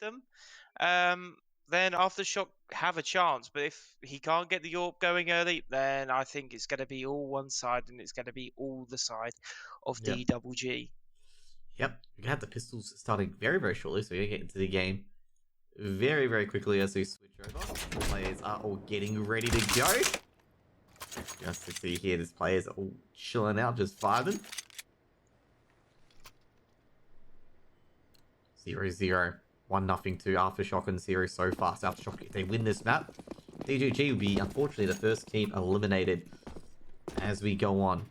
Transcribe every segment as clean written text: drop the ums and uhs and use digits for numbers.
them, then Aftershock have a chance. But if he can't get the AWP going early, then I think it's going to be all one side, and it's going to be all the side of DGG. Yep, we're going to have the pistols starting very, very shortly, so we're going to get into the game very, very quickly as we switch over. The players are all getting ready to go. Just to see here, these players are all chilling out, just vibing. 0-0. 1-0 to Aftershock and 0 so far. So Aftershock, if they win this map, DGG will be, unfortunately, the first team eliminated as we go on.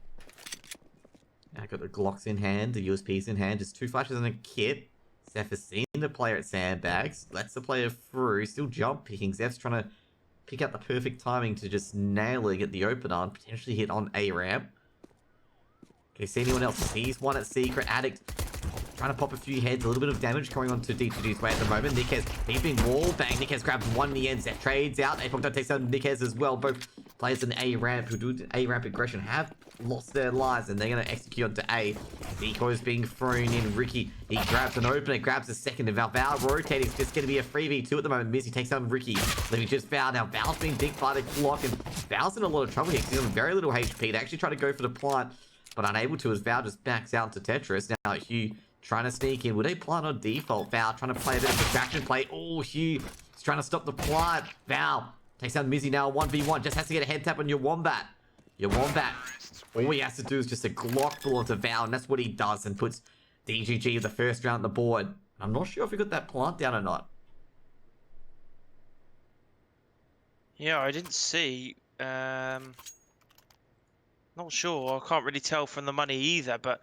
Now got the Glocks in hand, the USPs in hand, just 2 flashes and a kit. Zeph has seen the player at sandbags, lets the player through, still jump picking. Zeph's trying to pick out the perfect timing to just nail it at the opener and potentially hit on A ramp. Okay, see anyone else? Sees one at Secret Addict. Trying to pop a few heads, a little bit of damage going on to DGG's way at the moment. Nikez, he's being wall bang. Nikez grabs one in the end. Zeph trades out. Apok takes down Nikez as well. Both players in A ramp who do A ramp aggression have lost their lives and they're going to execute onto A. Decoy is being thrown in. Ricky, he grabs an opener, grabs a second. And Val rotating. It's just going to be a 3v2 at the moment. Mizzy takes down Ricky. Leaving just Val. Now Val's being dinked by the clock and Val's in a lot of trouble here. He's on very little HP. They actually try to go for the plant, but unable to as Val just backs out to Tetris. Now Hugh trying to sneak in. Would they plant on default? Val trying to play a bit of distraction play. Oh, Hugh is trying to stop the plant. Val takes down Mizzy now. 1v1. Just has to get a head tap on your Wombat. Your Wombat. All he has to do is just a Glock pull onto Val, and that's what he does, and puts DGG the first round on the board. I'm not sure if he got that plant down or not. Yeah, I didn't see. Not sure. I can't really tell from the money either, but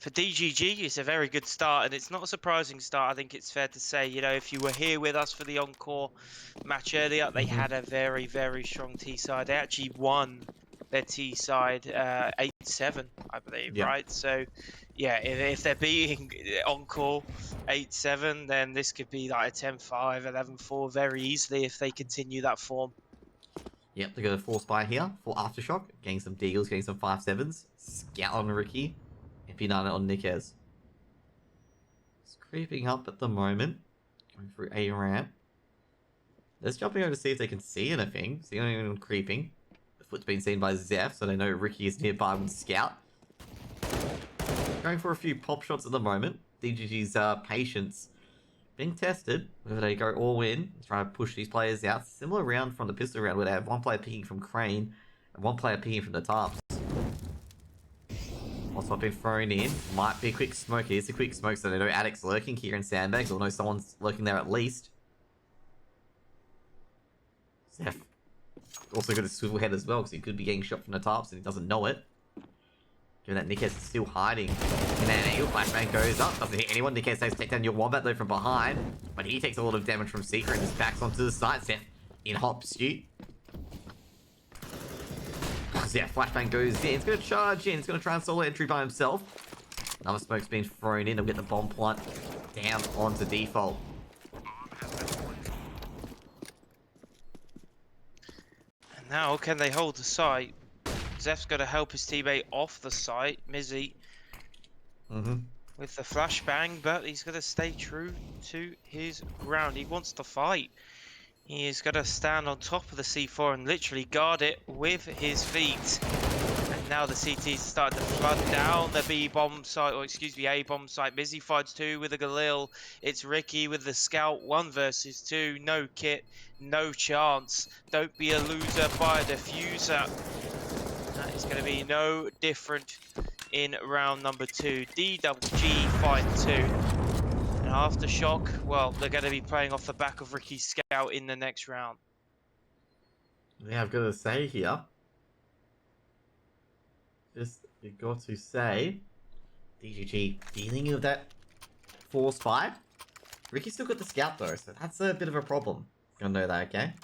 for DGG, it's a very good start, and it's not a surprising start. I think it's fair to say, you know, if you were here with us for the Encore match earlier, they had a very, very strong T side. They actually won their T side 8-7, I believe, right? So, yeah, if they're beating Encore 8-7, then this could be like a 10-5, 11-4 very easily if they continue that form. Yep, they got a force buy here for Aftershock, getting some deagles, getting some 5-7s. Scout on Ricky. MP9 on Nikez. It's creeping up at the moment. Going through A ramp. They're jumping over to see if they can see anything. See anyone creeping. The foot's been seen by Zeph, so they know Ricky is nearby with Scout. Going for a few pop shots at the moment. DGG's patience being tested. Whether they go all in, trying to push these players out. Similar round from the pistol round where they have one player picking from Crane and one player picking from the tops. Also been thrown in. Might be a quick smoke. It is a quick smoke, so they know Addict's lurking here in sandbags, or know someone's lurking there at least. Zeph also got a swivel head as well, because he could be getting shot from the tops and he doesn't know it. Given that Nikez is still hiding. And then a flashbang goes up. Doesn't hit anyone. Nikez says take down your Wombat though from behind. But he takes a lot of damage from Secret and just backs onto the side. Zeph in hot pursuit. Zeph flashbang goes in. It's going to charge in. It's going to try and solo entry by himself. Another smoke's been thrown in. They'll get the bomb plant down onto default. And now, can they hold the site? Zeph's got to help his teammate off the site, Mizzy, with the flashbang, but he's got to stay true to his ground. He wants to fight. He is going to stand on top of the C4 and literally guard it with his feet. And now the CT is starting to flood down the B bomb site, or excuse me, A bomb site. Mizzy fights 2 with a Galil. It's Ricky with the Scout, 1 versus 2. No kit, no chance. Don't be a loser by a diffuser. That is going to be no different in round number 2. DGG fight 2. And Aftershock, well, they're going to be playing off the back of Ricky's Scout in the next round. Yeah, I've got to say here. Just got to say, DGG dealing with that force fight. Ricky's still got the Scout though, so that's a bit of a problem. You'll know that, okay?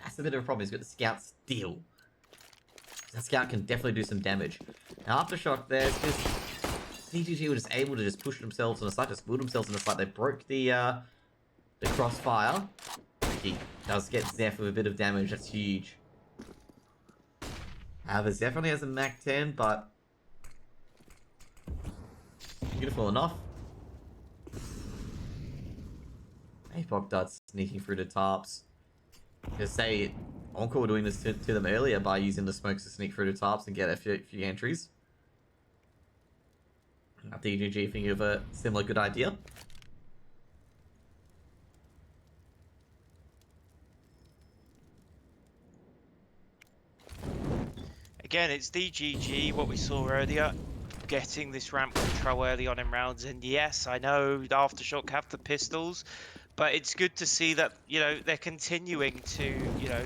That's a bit of a problem. He's got the Scout still. That Scout can definitely do some damage. Now, Aftershock, there's just DGG were just able to just push themselves on the site, just build themselves on the site. They broke the crossfire. He does get Zeph with a bit of damage. That's huge. The Zeph only has a Mac 10, but beautiful enough. They Epoch Darts sneaking through the tarps. Just say, Encore were doing this to them earlier by using the smokes to sneak through the tarps and get a few entries. DGG thinking of a similar good idea. Again, it's DGG, what we saw earlier, getting this ramp control early on in rounds. And yes, I know the Aftershock have the pistols, but it's good to see that, you know, they're continuing to, you know,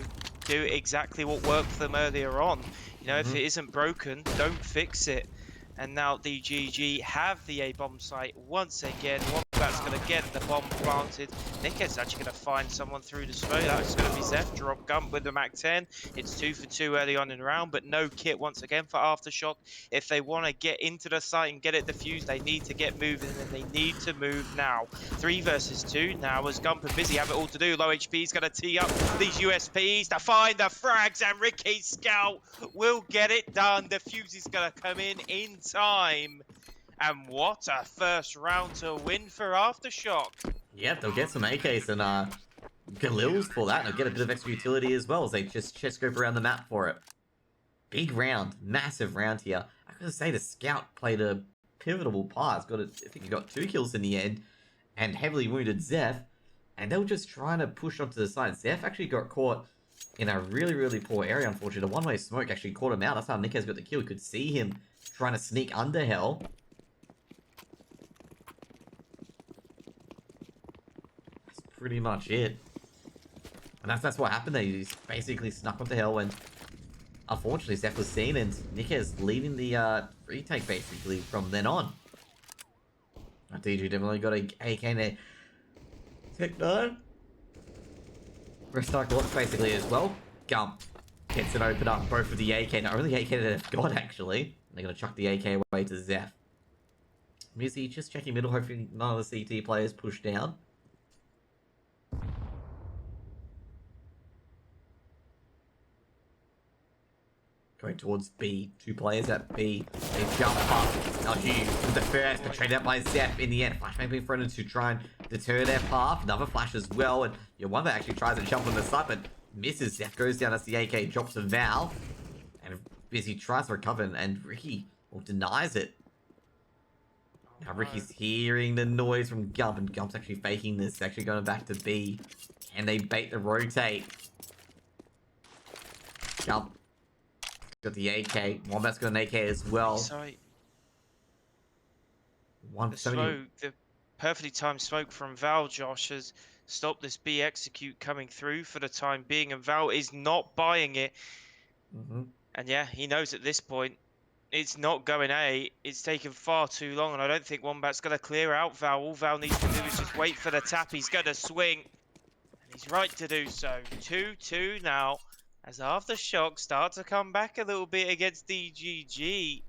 do exactly what worked for them earlier on. You know, if it isn't broken, don't fix it. And now DGG have the A-bomb site once again. Wombat's going to get the bomb planted. Nickhead's actually going to find someone through the smoke. That's going to be Zeph. Drop Gump with the MAC-10. It's 2 for 2 early on in the round, but no kit once again for Aftershock. If they want to get into the site and get it defused, they need to get moving, and they need to move now. 3 versus 2 now as Gump and Busy have it all to do. Low HP is going to tee up these USPs to find the frags, and Ricky Scout will get it done. The fuse is going to come in time. And what a first round to win for Aftershock. Yep, they'll get some AKs and Galils for that, and they'll get a bit of extra utility as well as they just chest scope around the map for it. Big round, massive round here. I gotta say, the Scout played a pivotal part. I think he got 2 kills in the end, and heavily wounded Zeph, and they were just trying to push onto the side. Zeph actually got caught in a really, really poor area, unfortunately. The one-way smoke actually caught him out. That's how Nickez got the kill. You could see him trying to sneak under Hell. That's pretty much it. And that's what happened there. He basically snuck onto Hell, and unfortunately Zeph was seen, and Nickez leading the retake basically from then on. DG definitely got a AK there. Tech 9. Restart Glocks basically as well. Gump gets it open up, both with the AK. The only AK that they've got, actually. They're going to chuck the AK away to Zeph. Mizzy just checking middle, hoping none of the CT players push down. Going towards B. 2 players at B. They jump up. Now Hugh with the first, but traded out by Zeph in the end. Flashbang being thrown in to try and deter their path. Another flash as well. And one that actually tries to jump on the side, but misses. Zeph goes down as the AK drops a Val. And Busy tries to recover, and Ricky denies it. Now Ricky's hearing the noise from Gump, and Gump's actually faking this. Actually going back to B. And they bait the rotate. Gump got the AK. Wombat's got an AK as well. Sorry. 170. The perfectly timed smoke from Val, Josh, has stopped this B execute coming through for the time being, and Val is not buying it. And yeah, he knows at this point it's not going A. It's taken far too long, and I don't think Wombat's going to clear out Val. All Val needs to do is just wait for the tap. He's going to swing, and he's right to do so. 2-2 now, as Aftershock start to come back a little bit against DGG.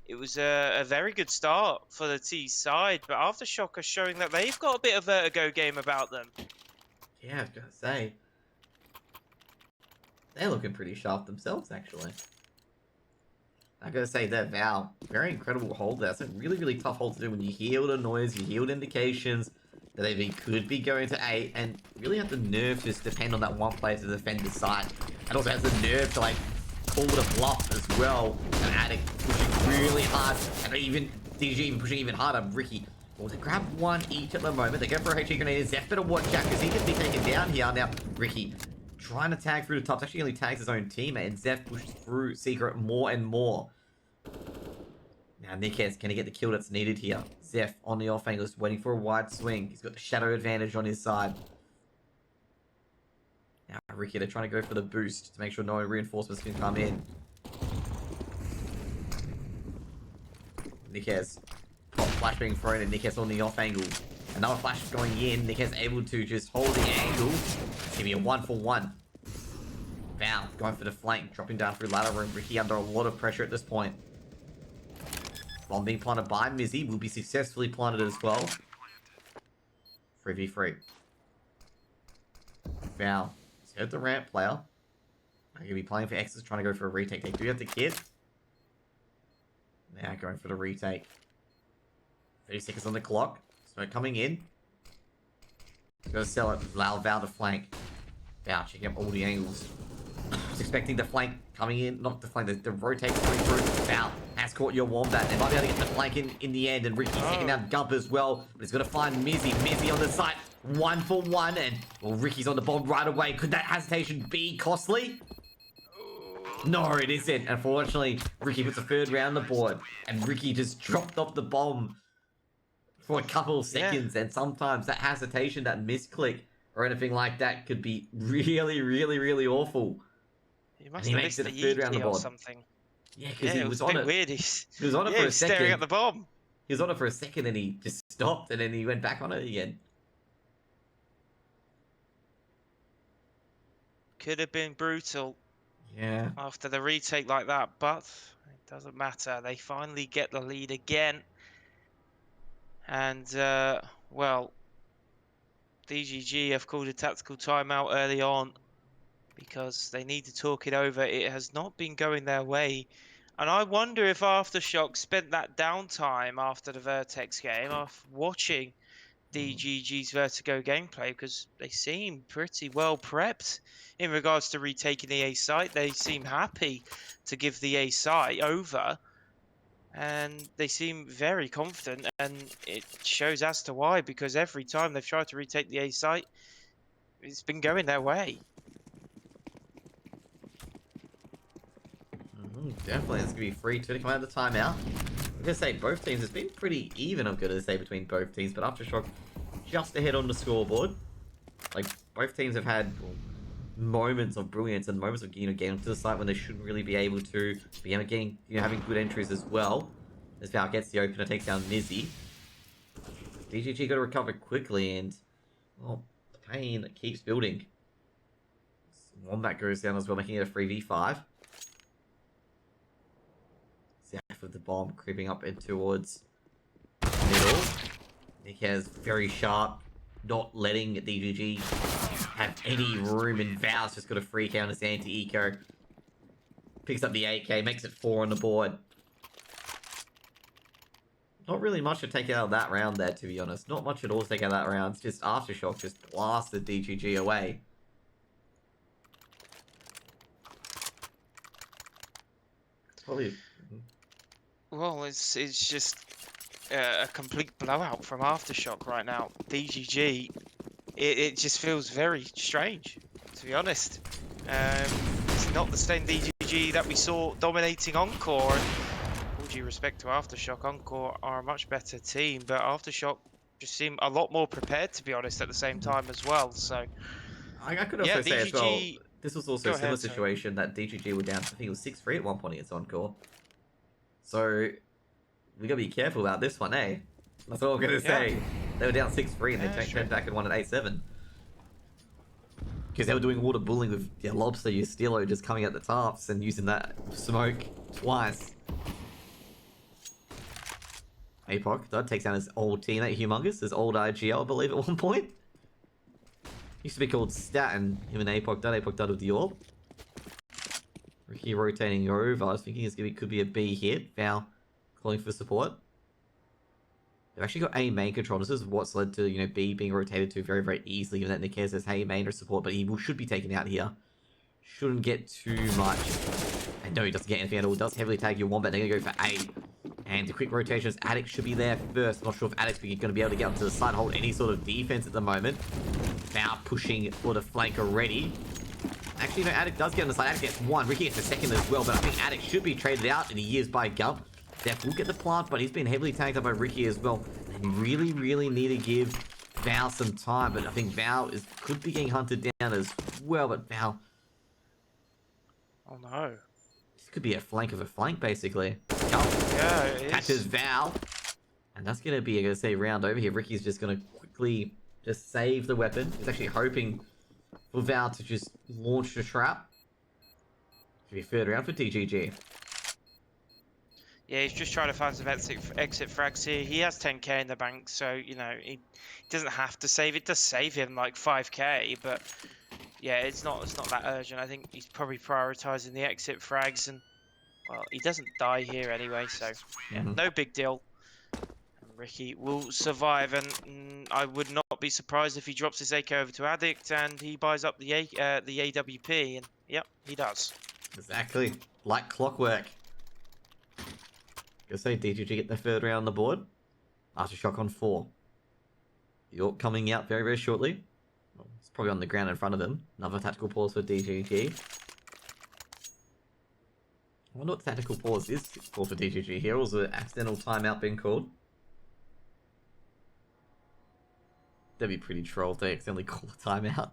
It was a very good start for the T side, but Aftershock are showing that they've got a bit of Vertigo game about them. Yeah, I was going to say. They're looking pretty sharp themselves, actually. I gotta say that Val, very incredible hold there. That's a really, really tough hold to do when you hear all the noise, you hear all the indications that they could be going to A, and really have the nerve to just depend on that one player to defend the side. And also has the nerve to, like, call the bluff as well. And Attic pushing really hard, and even DG even pushing even harder. Ricky, well, they grab one each at the moment. They go for a HE grenade. Zeph better watch out, because he can be taken down here. Now, Ricky trying to tag through the top. Actually only tags his own teammate, and Zeph pushes through Secret more and more. Now Nickez can he get the kill that's needed here. Zeph on the off angle is waiting for a wide swing. He's got the shadow advantage on his side. Now Ricky, they're trying to go for the boost to make sure no reinforcements can come in. Nickez, pop flash being thrown, and Nickez on the off angle. Another flash going in. Nickez able to just hold the angle. It's gonna be a 1-for-1. Val going for the flank, dropping down through ladder room. Ricky under a lot of pressure at this point. Bomb being planted by Mizzy, will be successfully planted as well. 3v3. Val, he's heard the ramp player. I'm going to be playing for X's, trying to go for a retake. They do have the kit. Now going for the retake. 30 seconds on the clock. Smoke coming in. He's going to sell it. Allow Val to flank. Val checking up all the angles. Was expecting the flank coming in. Not the flank, the rotate coming through. Val has caught your Wombat. They might be able to get the flank in the end. And Ricky's taking out Gump as well. But he's going to find Mizzy. Mizzy on the side. 1 for 1. And, well, Ricky's on the bomb right away. Could that hesitation be costly? No, it isn't. Unfortunately, Ricky puts a third round on the board. And Ricky just dropped off the bomb for a couple of seconds. And sometimes that hesitation, that misclick, or anything like that could be really, really, really awful. He must have missed the third round or something. Yeah, because he was on it. Weird. He was on it for a second. Staring at the bomb. He was on it for a second and he just stopped and then he went back on it again. Could have been brutal. Yeah. After the retake like that, but it doesn't matter. They finally get the lead again. And, well, DGG have called a tactical timeout early on because they need to talk it over. It has not been going their way. And I wonder if Aftershock spent that downtime after the Vertex game off watching DGG's Vertigo gameplay, because they seem pretty well prepped in regards to retaking the A site. They seem happy to give the A site over. And they seem very confident, and it shows as to why, because every time they've tried to retake the A site, it's been going their way. Definitely, it's going to be 3-2 to come out of the timeout. I'm going to say both teams, it's been pretty even, I'm going to say, between both teams, but Aftershock just ahead on the scoreboard. Like, both teams have had moments of brilliance and moments of, getting to the site when they shouldn't really be able to. But, getting, having good entries as well. As Val gets the opener, takes down Mizzy. DGG got to recover quickly, and, well, the pain keeps building. Wombat goes down as well, making it a 3v5. Zaf with the bomb creeping up in towards middle. Nick has very sharp, not letting DGG have any room, and Val's just got a free count as anti-eco. Picks up the 8k, makes it 4 on the board. Not really much to take out of that round there, to be honest. Not much at all to take out of that round. It's just Aftershock just blasted DGG away. Probably. Well, it's just a complete blowout from Aftershock right now. DGG, it just feels very strange, to be honest. It's not the same DGG that we saw dominating Encore. All due respect to Aftershock, Encore are a much better team, but Aftershock just seem a lot more prepared, to be honest, at the same time as well. So I could also say as well, this was also a similar situation that DGG were down, I think it was 6-3 at one point against Encore. So we gotta be careful about this one, eh? That's all I'm gonna say. They were down 6-3 and they turned back and won at 8-7. Because they were doing water bullying with Lobster, your Steelo just coming at the tops and using that smoke twice. Apoc, that takes down his old teammate Humongous, his old IGL, I believe, at one point. Used to be called Stat, and him and Apoc done with the orb. Ricky rotating over. I was thinking it could be a B hit. Val calling for support. They've actually got A main control. This is what's led to, B being rotated to very, very easily, given that Nick says, hey, main or support, but he should be taken out here. Shouldn't get too much. And no, he doesn't get anything at all. Does heavily tag your Wombat. They're going to go for A. And the quick rotations, Addict should be there first. Not sure if Addict's going to be able to get up to the side, hold any sort of defense at the moment. Now pushing for the flank already. Actually, no, Addict does get on the side. Addict gets 1. Ricky gets a 2nd as well, but I think Addict should be traded out, and he is by Gump. Def will get the plant, but he's been heavily tagged up by Ricky as well. And you really, really need to give Val some time, but I think Val could be getting hunted down as well, but Val... Oh no. This could be a flank of a flank, basically. Gump catches Val. And that's going to be, I'm going to say, round over here. Ricky's just going to quickly just save the weapon. He's actually hoping for Val to just launch the trap. Should be third round for DGG. Yeah, he's just trying to find some exit frags here. He has 10k in the bank, so, he doesn't have to save. It does save him like 5k, but yeah, it's not that urgent. I think he's probably prioritizing the exit frags, and, well, he doesn't die here anyway, so yeah, no big deal. Ricky will survive, and I would not be surprised if he drops his AK over to Addict and he buys up the AWP, and yep, he does. Exactly. Like clockwork. Gonna say DGG get their third round on the board. Aftershock on 4. York coming out very, very shortly. Well, it's probably on the ground in front of him. Another tactical pause for DGG. I wonder what the tactical pause is called for DGG here. Or was an accidental timeout being called? That'd be pretty troll if they accidentally call a timeout.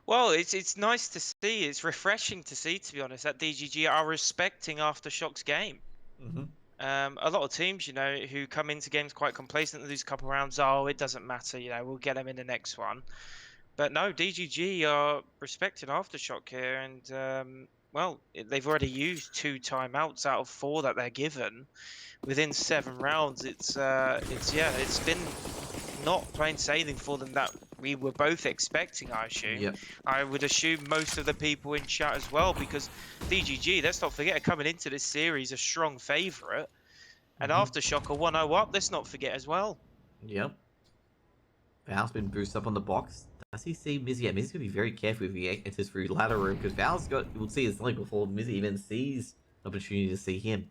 Well, it's nice to see. It's refreshing to see, to be honest, that DGG are respecting Aftershock's game. A lot of teams, you know, who come into games quite complacent and lose a couple rounds, oh, it doesn't matter, you know, we'll get them in the next one. But no, DGG are respecting Aftershock here, and well, they've already used 2 timeouts out of 4 that they're given within 7 rounds. It's been not plain sailing for them that we were both expecting, I assume. Yep. I would assume most of the people in chat as well, because DGG, let's not forget, coming into this series, a strong favourite. And Aftershock are 1-0 up, let's not forget as well. Yep. Val's been boosted up on the box. Does he see Mizzy? Yeah, Mizzy's going to be very careful if he enters through ladder room, because Val's got, you will see his leg before Mizzy even sees an opportunity to see him.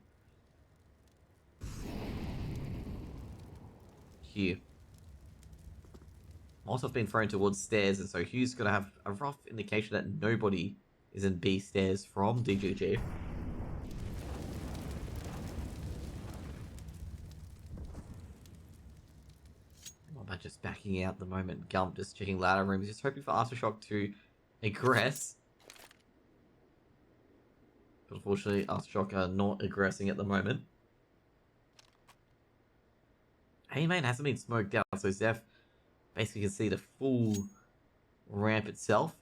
Hugh. Molotov's been thrown towards stairs, and so Hugh's going to have a rough indication that nobody is in B stairs from DGG. About just backing out the moment. Gump just checking ladder rooms, just hoping for Aftershock to aggress. But unfortunately, Aftershock are not aggressing at the moment. A-main hasn't been smoked out, so Zeph basically can see the full ramp itself.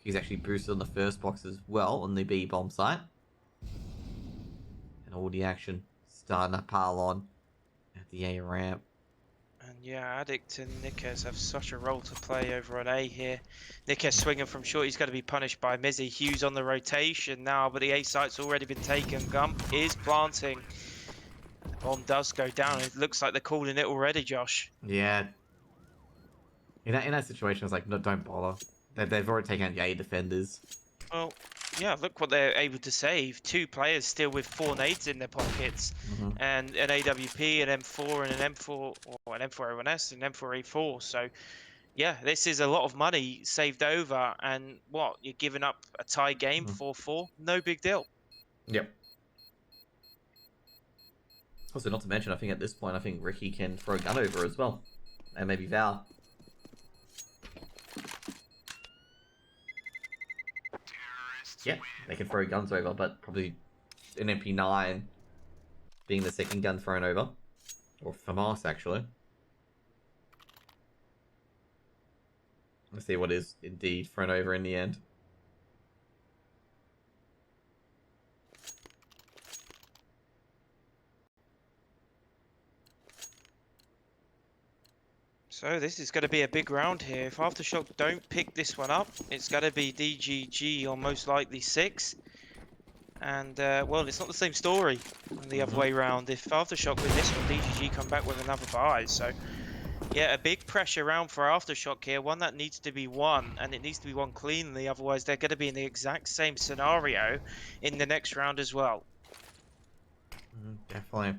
He's actually boosted on the first box as well on the B bomb site. And all the action starting to pile on at the A ramp. And yeah, Addict and Nickers have such a role to play over on A here. Nickers swinging from short, he's going to be punished by Mizzy. Hughes on the rotation now, but the A site's already been taken. Gump is planting. The bomb does go down. It looks like they're calling it already, Josh. Yeah. In that situation, it's like, no, don't bother. They've already taken out the A defenders. Well, yeah, look what they're able to save. 2 players still with 4 nades in their pockets, and an AWP, an M4, and an M4, or an M4A1S, and an M4A4. So, yeah, this is a lot of money saved over, and what, you're giving up a tie game, 4-4? No big deal. Yep. Also, not to mention, I think at this point, I think Ricky can throw a gun over as well. And maybe Val. Yeah, they can throw guns over, but probably an MP9 being the second gun thrown over. Or FAMAS, actually. Let's see what is indeed thrown over in the end. So this is going to be a big round here. If Aftershock don't pick this one up, it's going to be DGG or most likely 6. And, well, it's not the same story the other way round. If Aftershock win this one, DGG come back with another bye. So, yeah, a big pressure round for Aftershock here. One that needs to be won, and it needs to be won cleanly. Otherwise, they're going to be in the exact same scenario in the next round as well. Definitely.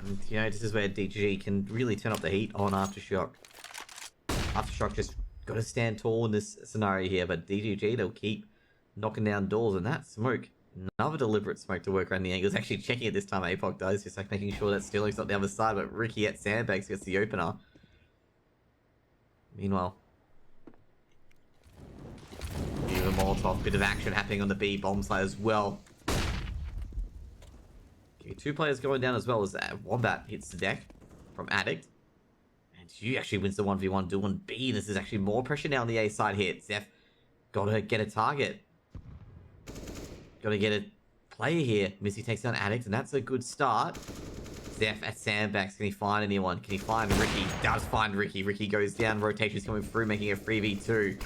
And, you know, this is where DGG can really turn up the heat on Aftershock. Aftershock just got to stand tall in this scenario here, but DGG, they'll keep knocking down doors, and that smoke, another deliberate smoke to work around the angles. Actually checking it this time, APOC does, just like making sure that Sterling's not the other side, but Ricky at Sandbags gets the opener. Meanwhile, even Molotov, bit of action happening on the B bomb side as well. Okay, 2 players going down as well as Wombat hits the deck from Addict. And Hugh actually wins the 1v1 duel on B. This is actually more pressure now on the A side here. Zeph gotta get a target. Gotta get a player here. Missy takes down Addict, and that's a good start. Zeph at Sandbags. Can he find anyone? Can he find Ricky? Does find Ricky. Ricky goes down. Rotation's coming through, making a 3v2.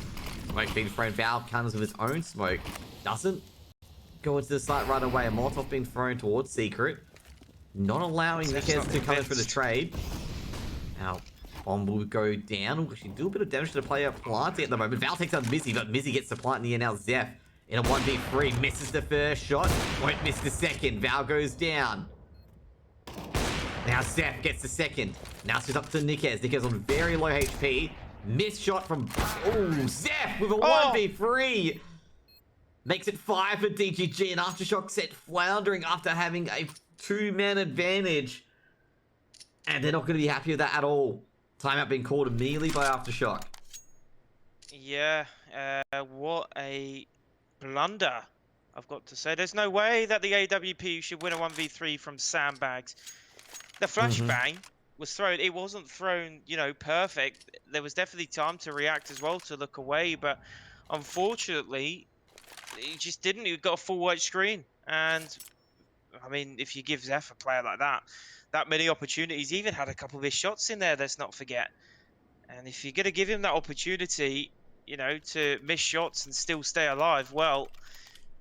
Smoke being thrown. Val comes with his own smoke. Doesn't go into the site right away. A Molotov being thrown towards Secret. Not allowing Nickez to come in for the trade. Now, bomb will go down. Actually, do a bit of damage to the player planting at the moment. Val takes out Mizzy, but Mizzy gets the plant in the end. Now Zeph in a 1v3. Misses the first shot. Won't miss the second. Val goes down. Now Zeph gets the second. Now it's up to Nickez. Nickez on very low HP. Missed shot from... Oh, Zeph with a 1v3. Makes it 5 for DGG. And Aftershock set floundering after having a 2-man advantage. And they're not going to be happy with that at all. Timeout being called immediately by Aftershock. Yeah, what a blunder, I've got to say. There's no way that the AWP should win a 1v3 from sandbags. The flashbang was thrown. It wasn't thrown, you know, perfect. There was definitely time to react as well, to look away. But unfortunately, he just didn't. He got a full white screen. And, I mean, if you give Zeph a player like that many opportunities, he even had a couple of his shots in there, let's not forget. And if you're going to give him that opportunity, you know, to miss shots and still stay alive, well,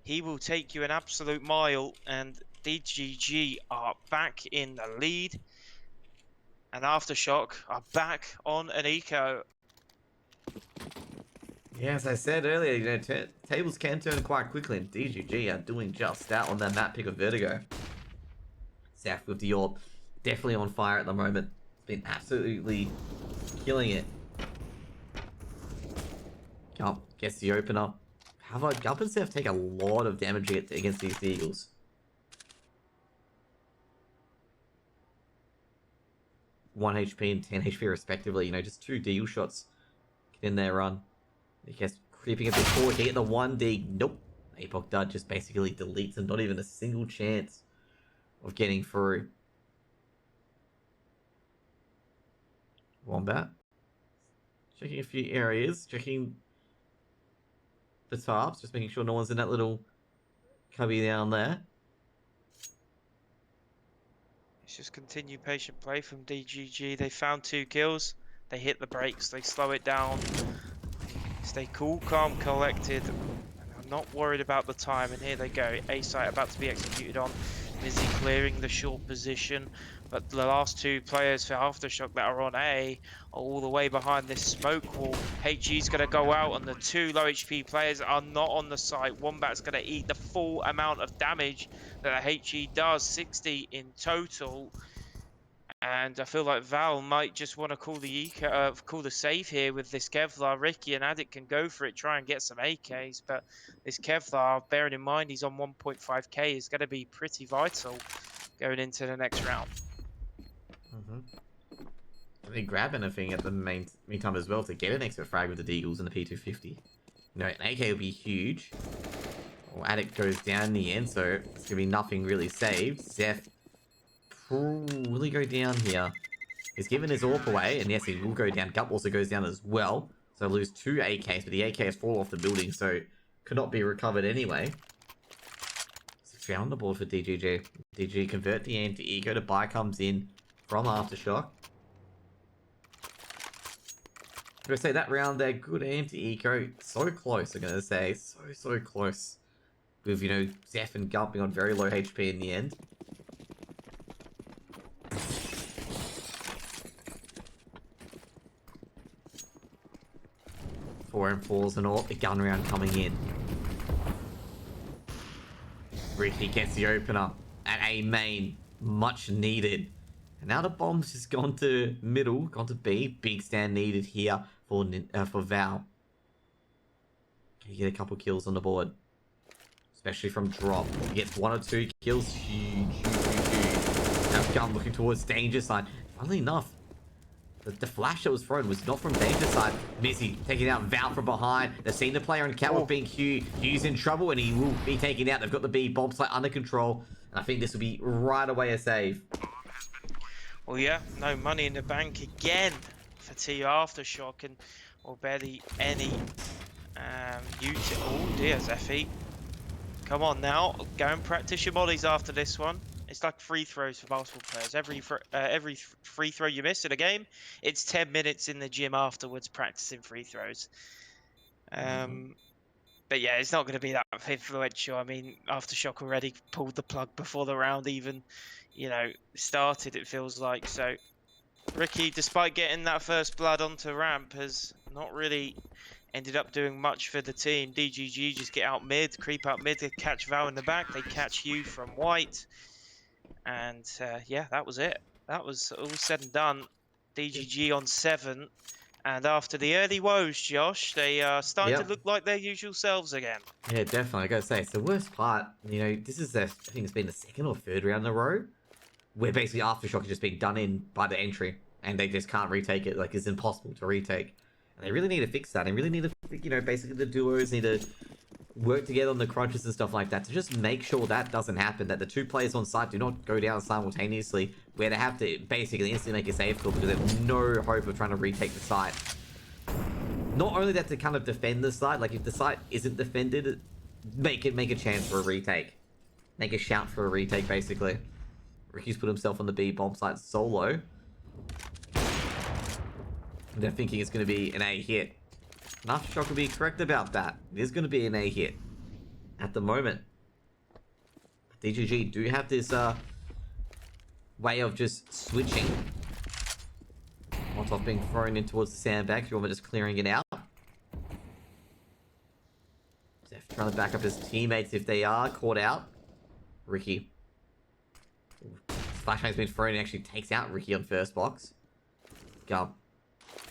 he will take you an absolute mile. And DGG are back in the lead. And Aftershock are back on an eco. Yeah, as I said earlier, you know, tables can turn quite quickly, and DGG are doing just that on that map pick of Vertigo. Zeph with the AWP, definitely on fire at the moment. Been absolutely killing it. Gump gets the opener. However, Gump and Zeph take a lot of damage against these Eagles. One HP and 10 HP respectively. You know, just 2 deagle shots. Get in there, run. I guess creeping a bit forward. Get the 1D. Nope. Apoc Dud just basically deletes him. Not even a single chance of getting through. Wombat. Checking a few areas. Checking the tarps. Just making sure no one's in that little cubby down there. It's just continued patient play from DGG. They found 2 kills. They hit the brakes. They slow it down. Stay cool, calm, collected. And I'm not worried about the time. And here they go. A site about to be executed on. Mizzy clearing the short position. But the last 2 players for Aftershock that are on A are all the way behind this smoke wall. HG's going to go out, and the 2 low HP players are not on the site. Wombat's going to eat the full amount of damage that the HE does, 60 in total. And I feel like Val might just want to call the save here with this Kevlar. Ricky and Addict can go for it, try and get some AKs. But this Kevlar, bearing in mind he's on 1.5k, is going to be pretty vital going into the next round. They grab anything at the meantime as well to get an extra frag with the Deagles and the P250. You know, an AK will be huge. Well, Addict goes down in the end, so it's going to be nothing really saved. Zeph, will he go down here? He's given his AWP away, and yes, he will go down. Gump also goes down as well, so lose 2 AKs, but the AKs fall off the building, so could not be recovered anyway. 6 round on the board for DGG. DGG convert the aim to Eco. The buy comes in from Aftershock. I'm going to say that round there, good aim to Eco. So close, I'm going to say. So close. With, you know, Zeph and Gump being on very low HP in the end. Four and falls and all. The gun round coming in. Ricky gets the opener at A main. Much needed. And now the bomb's just gone to middle, gone to B. Big stand needed here for Val. Can you get a couple kills on the board? Especially from drop. He gets 1 or 2 kills. Huge. Now Gun looking towards danger side. Funnily enough, the flash that was thrown was not from danger side. Mizzy taking out Val from behind. They've seen the player in catwalk being Hugh. Hugh's in trouble and he will be taken out. They've got the B bomb site under control. And I think this will be right away a save. Well, yeah, no money in the bank again for T Aftershock, and or barely any util. Oh dear, Zeffy. Come on now, go and practice your mollies after this one. It's like free throws for basketball players. Every free throw you miss in a game, it's 10 minutes in the gym afterwards practicing free throws. But yeah, it's not going to be that influential. I mean, Aftershock already pulled the plug before the round even, started, it feels like. So Ricky, despite getting that first blood onto ramp, has not really ended up doing much for the team. DGG just get out mid, creep out mid, they catch Val in the back, they catch you from white. And yeah, that was it. That was all said and done. DGG on 7. And after the early woes, Josh, they are starting to look like their usual selves again. Yeah, definitely. I gotta say, it's the worst part. This is I think it's been the second or third round in a row where basically Aftershock has just been done in by the entry and they just can't retake it. Like, it's impossible to retake. And they really need to fix that. They really need to, basically the duos need to work together on the crunches and stuff like that to just make sure that doesn't happen, that the two players on site do not go down simultaneously, where they have to basically instantly make a save call because they have no hope of trying to retake the site. Not only that, to kind of defend the site, like if the site isn't defended, make a chance for a retake. Make a shout for a retake, basically. Ricky's put himself on the B bomb site solo. They're thinking it's going to be an A hit. And Aftershock will be correct about that. It is going to be an A hit at the moment. DGG do have this way of just switching. Molotov being thrown in towards the sandbag. You're just clearing it out. Zeph trying to back up his teammates if they are caught out. Ricky. Flashbang's been thrown and actually takes out Ricky on first box. Gum.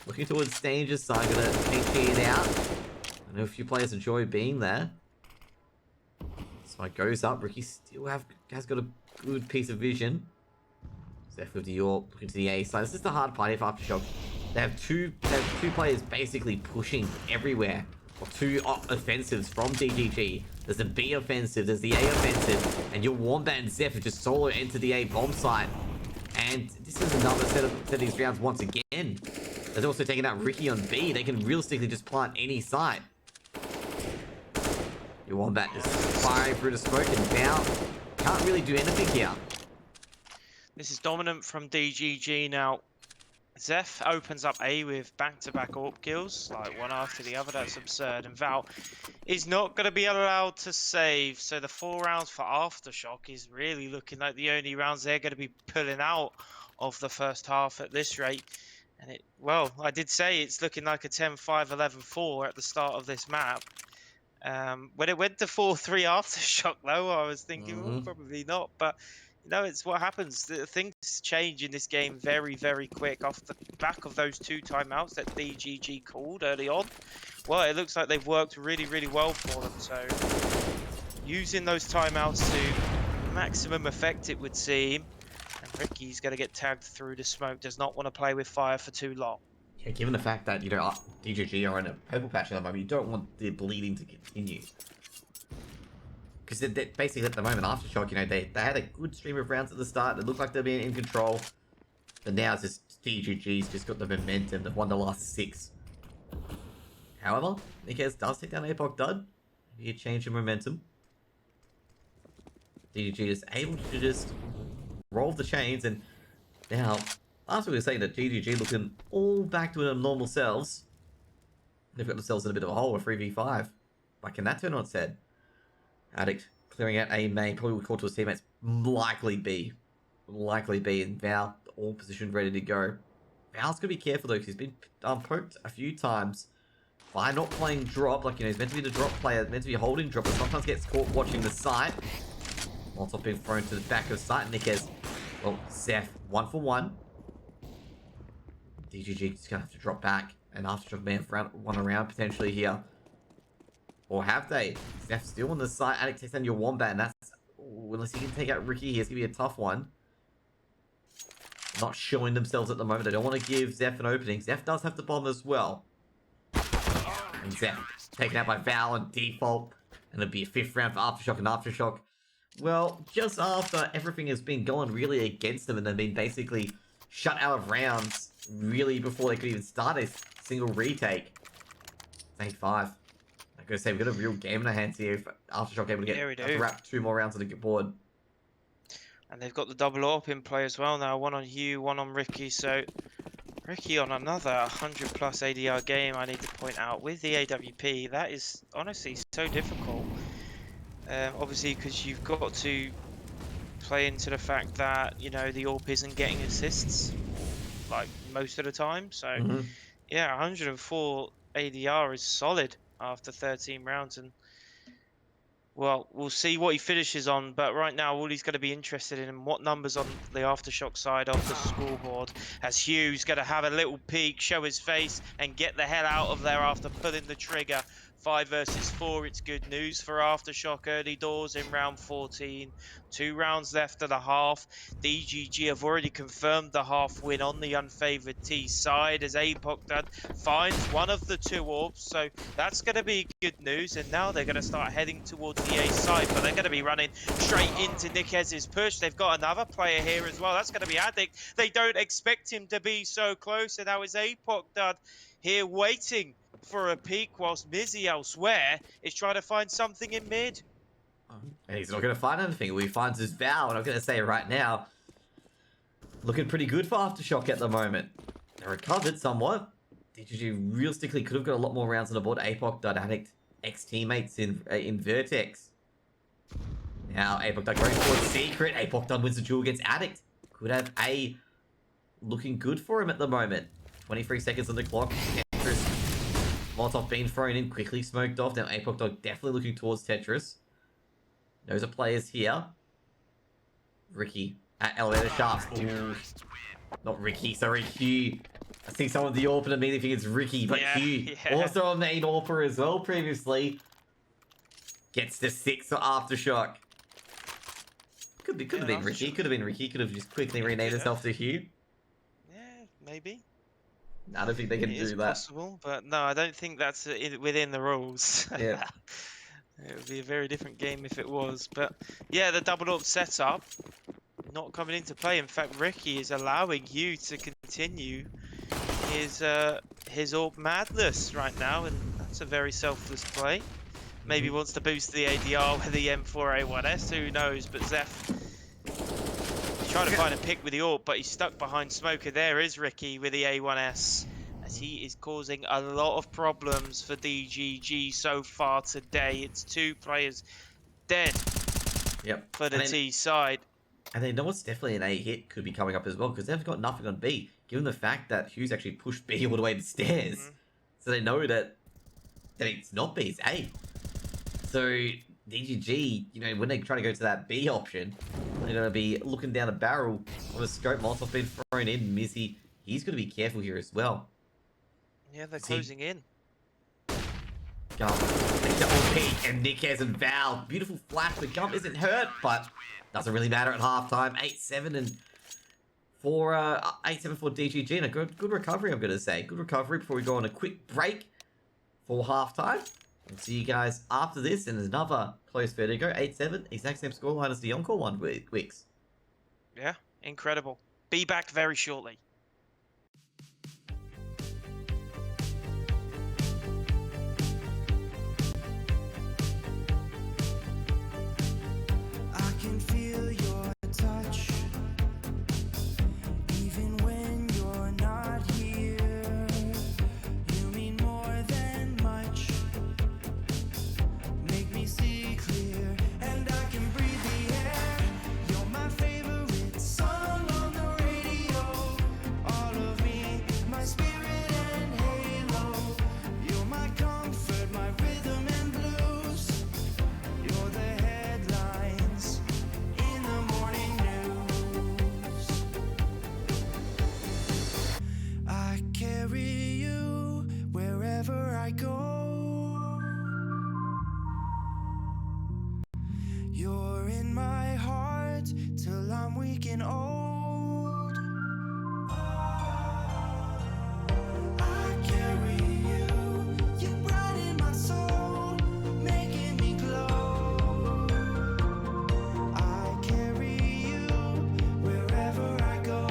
Looking towards Danger's side, gonna HG it out. I know a few players enjoy being there. So it goes up. Ricky still has got a good piece of vision. Zeph with Dior looking to the A side. This is the hard part if Aftershock. They have two players basically pushing everywhere. Or two offensives from DGG. There's the B offensive, there's the A offensive, and your Wombat and Zeph have just solo entered the A bomb site. And this is another set of these rounds once again. They're also taking out Ricky on B. They can realistically just plant any site. Your Wombat just firing through the smoke, and now can't really do anything here. This is dominant from DGG now. Zeph opens up A with back-to-back AWP kills, like one after the other. That's absurd. And Val is not going to be allowed to save. So the 4 rounds for Aftershock is really looking like the only rounds they're going to be pulling out of the first half at this rate. And well, I did say it's looking like a 10-5, 11-4 at the start of this map. When it went to 4-3 Aftershock, though, I was thinking, well, probably not. But it's what happens. Things change in this game very, very quick off the back of those 2 timeouts that DGG called early on. Well, it looks like they've worked really, really well for them. So using those timeouts to maximum effect, it would seem. And Ricky's going to get tagged through the smoke. Does not want to play with fire for too long. Yeah, given the fact that, DGG are in a purple patch at the moment, you don't want the bleeding to continue. Because basically at the moment, Aftershock, they had a good stream of rounds at the start. It looked like they're being in control. But now it's just DGG's just got the momentum. They've won the last 6. However, Nikes does take down Apoc Dud. Maybe a change in momentum. DGG is able to just roll the chains. And now, after we were saying that DGG looking all back to their normal selves, they've got themselves in a bit of a hole with 3v5. But can that turn on its head? Addict clearing out A main, probably will call to his teammates. Likely B, and Val all positioned, ready to go. Val's gonna be careful though, because he's been poked a few times by not playing drop. Like, he's meant to be the drop player, meant to be holding drop, but sometimes gets caught watching the site. Molotov being thrown to the back of site. Nikes, well, Zeph 1 for 1. DGG is gonna have to drop back, and Aftershock may have one around potentially here. Or have they? Zeph still on the side. Addict takes down your Wombat, and that's... unless he can take out Ricky here, it's going to be a tough one. Not showing themselves at the moment. They don't want to give Zeph an opening. Zeph does have the bomb as well. And Zeph taken out by Val on default. And it'll be a 5th round for Aftershock, and Aftershock, well, just after everything has been going really against them and they've been basically shut out of rounds really before they could even start a single retake. It's 8-5. I'm going to say, we've got a real game in our hands here. If Aftershock able to get wrap 2 more rounds on the board. And they've got the double AWP in play as well now. One on Hugh, one on Ricky. So Ricky on another 100 plus ADR game, I need to point out, with the AWP, that is honestly so difficult. Obviously, because you've got to play into the fact that, you know, the AWP isn't getting assists, like, most of the time. So, yeah, 104 ADR is solid after 13 rounds. And, well, we'll see what he finishes on, but right now all he's going to be interested in what numbers on the Aftershock side of the scoreboard, as Hugh's going to have a little peek, show his face, and get the hell out of there after pulling the trigger. 5 versus 4, it's good news for Aftershock early doors in round 14. 2 rounds left of the half. DGG have already confirmed the half win on the unfavoured T side as Apocdad finds one of the 2 orbs, so that's going to be good news. And now they're going to start heading towards the A side, but they're going to be running straight into Nikez's push. They've got another player here as well. That's going to be Addict. They don't expect him to be so close, and now is Apocdad here waiting for a peek, whilst Mizzy elsewhere is trying to find something in mid. And he's not going to find anything. He finds his Val, and I'm going to say right now, looking pretty good for Aftershock at the moment. They recovered somewhat. DGG realistically could have got a lot more rounds on the board. Apocdad, Addict, ex-teammates in Vertex. Now Apocdad going for a secret. Apocdad wins the duel against Addict. Could have A looking good for him at the moment. 23 seconds on the clock. Tetris. Molotov being thrown in, quickly smoked off. Now Apocdad definitely looking towards Tetris. Knows the players here. Ricky at elevator shafts. Ooh. Not Ricky, sorry, Hugh. I see some of the AWP and immediately think it's Ricky, but Hugh also a main AWPer as well previously. Gets the 6 for Aftershock. Could have been Ricky. Could have been Ricky. Could have just quickly renamed himself to Hugh. Yeah, maybe. No, I don't think they can do that. Possible, but no, I don't think that's within the rules. Yeah. It would be a very different game if it was. But yeah, the double AWP setup not coming into play. In fact, Ricky is allowing Hugh to continue his AWP madness right now, and that's a very selfless play. Maybe wants to boost the ADR with the M4A1S, who knows? But Zeph trying to find a pick with the AWP, but he's stuck behind Smoker. There is Ricky with the A1S, as he is causing a lot of problems for DGG so far today. It's 2 players dead for the T side. And they know what's definitely an A hit could be coming up as well, because they've got nothing on B, given the fact that Hughes actually pushed B all the way upstairs. So they know that it's not B, it's A. So DGG, you know, when they try to go to that B option, they're going to be looking down a barrel on a scope. Molotov being thrown in. Mizzy, he's going to be careful here as well. Yeah, they're closing in. Gump, double peek, and Nikez and Val. Beautiful flash. The Gump isn't hurt, but doesn't really matter at halftime. 8-7 and for 8-7 for DGG, and a good recovery, I'm going to say. Good recovery before we go on a quick break for halftime. We'll see you guys after this in another close Vertigo. 8-7, exact same scoreline as the Encore one, Wix. Yeah, incredible. Be back very shortly. I can feel your touch, even when you're not here. You mean more than much. Make me see clear, and I can breathe the air. You're my favorite song on the radio. All of me, my spirit and halo. You're my comfort, my rhythm and blues. You're the headlines in the morning news. I carry you wherever I go. You're in my heart till I'm weak and old. I carry you, you brighten my soul, making me glow. I carry you wherever I go.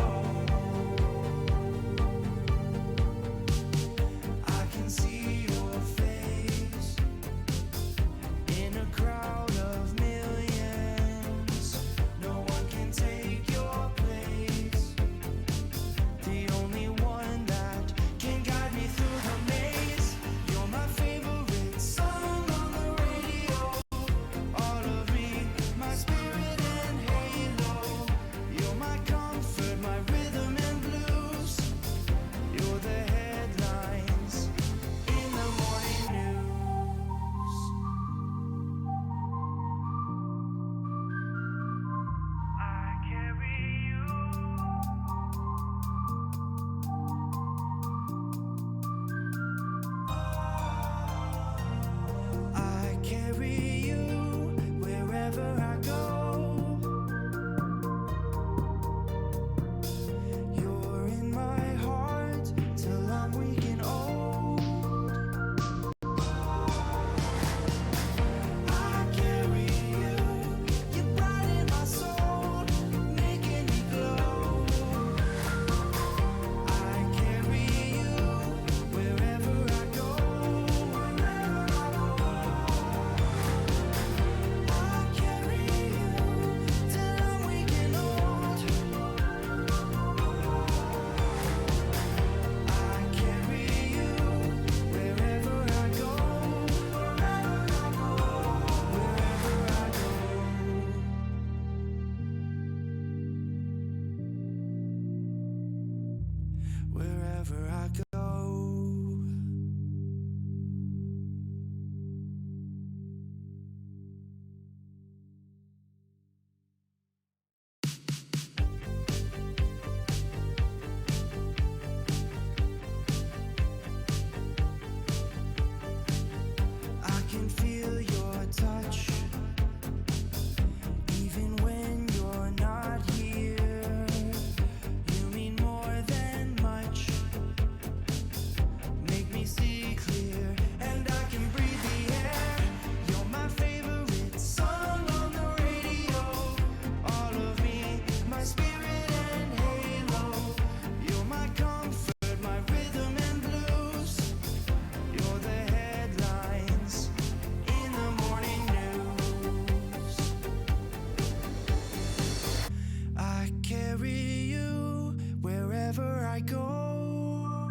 I can see your face in a crowd of millions. No one can take your place. wherever I go. I can feel your touch, even when you're not here. You mean more than much. Make me see clear, and I can breathe the air. You're my favorite song on the radio. All of me, my spirit and halo. You're my comfort, my rhythm and blues. You're the headlines in the morning news. I carry you wherever I go.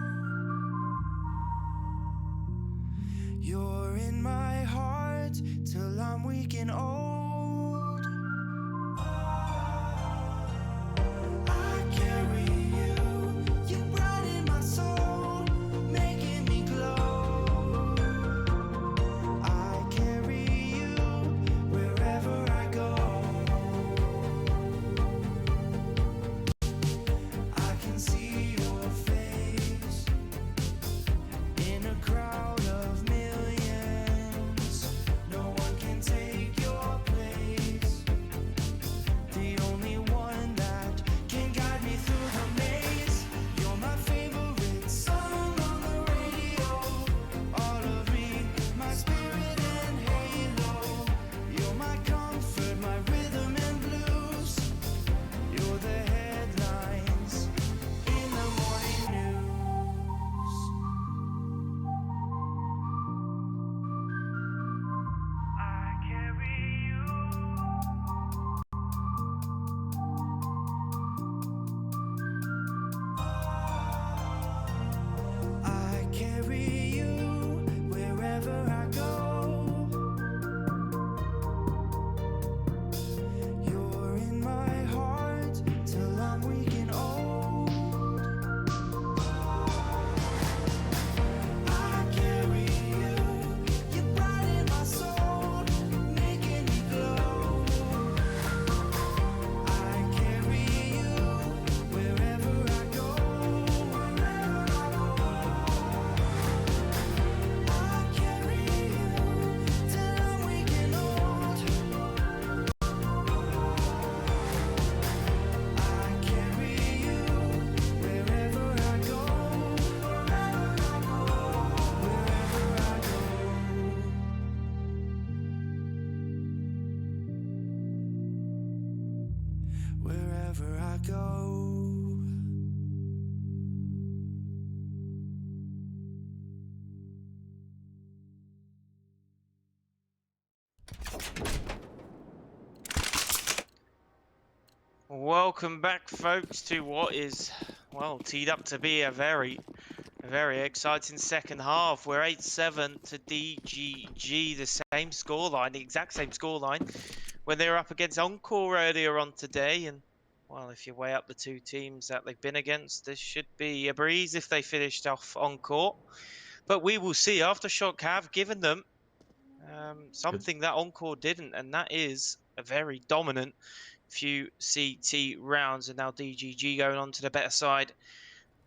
You're in my heart till I'm weak and old. I carry you, you brighten my soul, making me glow. I carry you wherever I go. I can see your face in a crowd of millions. No one can take your place. The only one that can guide me through the maze. You're my favorite song on the radio. All of me, my spirit and halo. You're my comfort, my rhythm and blues. You're the headlines in the morning news. I carry you. I carry you wherever I go. You're in my heart till I'm weak and old. I carry you, you brighten my soul, making me glow. I carry you wherever I go. I carry you till I'm weak and old. I carry you wherever I go. Wherever I go. Welcome back, folks, to what is, well, teed up to be a very exciting second half. We're 8-7 to DGG, the same scoreline, the exact same scoreline when they were up against Encore earlier on today. And, well, if you weigh up the two teams that they've been against, this should be a breeze if they finished off Encore. But we will see. Aftershock have given them something that Encore didn't, and that is a very dominant few CT rounds. And now DGG going on to the better side.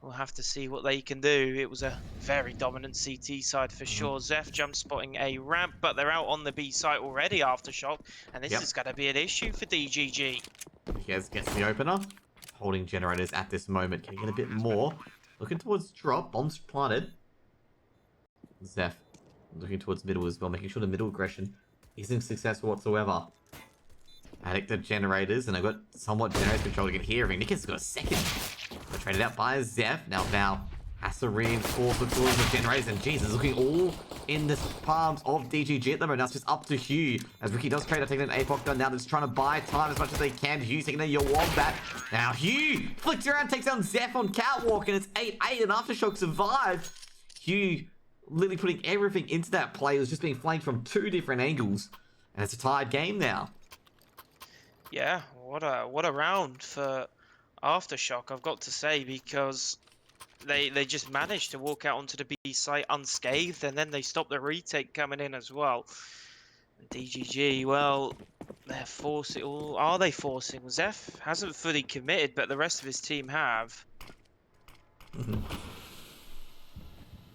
We'll have to see what they can do. It was a very dominant CT side for sure. Zeph jump spotting a ramp, but they're out on the B site already, Aftershock, and this is going to be an issue for DGG. Here's gets the opener. Holding generators at this moment. Can get a bit more. Looking towards drop. Bombs planted. Zeph looking towards middle as well, making sure the middle aggression isn't successful whatsoever. Addicted generators, and I've got somewhat generator control to get here. Nick has got a second. Got traded out by Zeph. Now Val has to reinforce the cooling of generators, and Jesus, looking all in the palms of DGG at the moment. Now it's just up to Hugh, as Ricky does trade out, taking an APOC gun. Now that's trying to buy time as much as they can. Hugh taking a Wombat. Now Hugh flicks around, takes down Zeph on Catwalk, and it's 8-8, and Aftershock survived. Hugh literally putting everything into that play. It was just being flanked from two different angles, and it's a tied game now. Yeah, what a round for Aftershock, I've got to say, because they just managed to walk out onto the B site unscathed, and then they stopped the retake coming in as well. And DGG, well, they're forcing. Or are they forcing? Zeph hasn't fully committed, but the rest of his team have.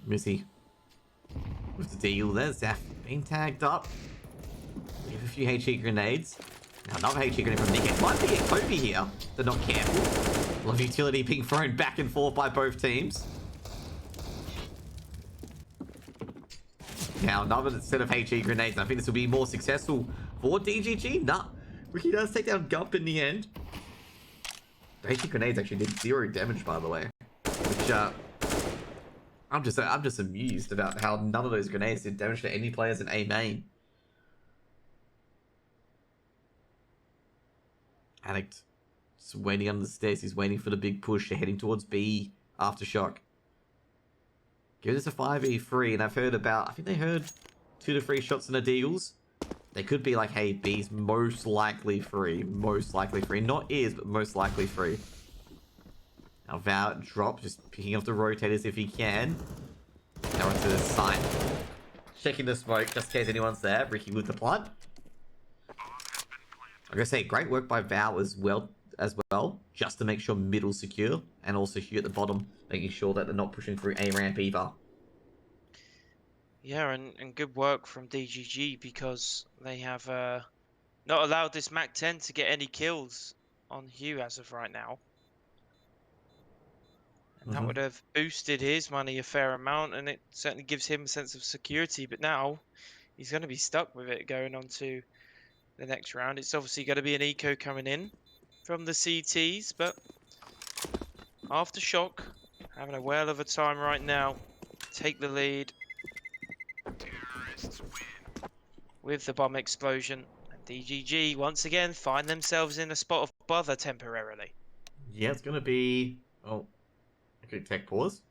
Missy with the deal there. Zeph being tagged up. We have a few HE grenades. Now another HE grenade from Nick. It might be a Kobe here. They're not careful. A lot of utility being thrown back and forth by both teams. Now another set of HE grenades. I think this will be more successful for DGG. Nah, Ricky does take down Gump in the end. The HE grenades actually did 0 damage, by the way. Which I'm just amused about how none of those grenades did damage to any players in A main. Addict just waiting under the stairs. He's waiting for the big push. They're heading towards B. Aftershock. Give this a 5v3, and I've heard about, I think they heard 2 to 3 shots in the deals. They could be like, hey, B's most likely free. Most likely free. Not is, but most likely free. Now Vow drop, just picking up the rotators if he can. Now onto the site. Checking the smoke, just in case anyone's there. Ricky with the plant. I'm gonna say, great work by Vow as well, just to make sure middle's secure, and also here at the bottom, making sure that they're not pushing through A ramp either. Yeah, and good work from DGG, because they have not allowed this MAC-10 to get any kills on Hugh as of right now. And that would have boosted his money a fair amount, and it certainly gives him a sense of security. But now he's going to be stuck with it going on to the next round. It's obviously going to be an eco coming in from the CTs, but Aftershock having a whale of a time right now. Take the lead with the bomb explosion. And DGG once again find themselves in a spot of bother temporarily. Yeah, it's going to be... Oh, okay, tech pause.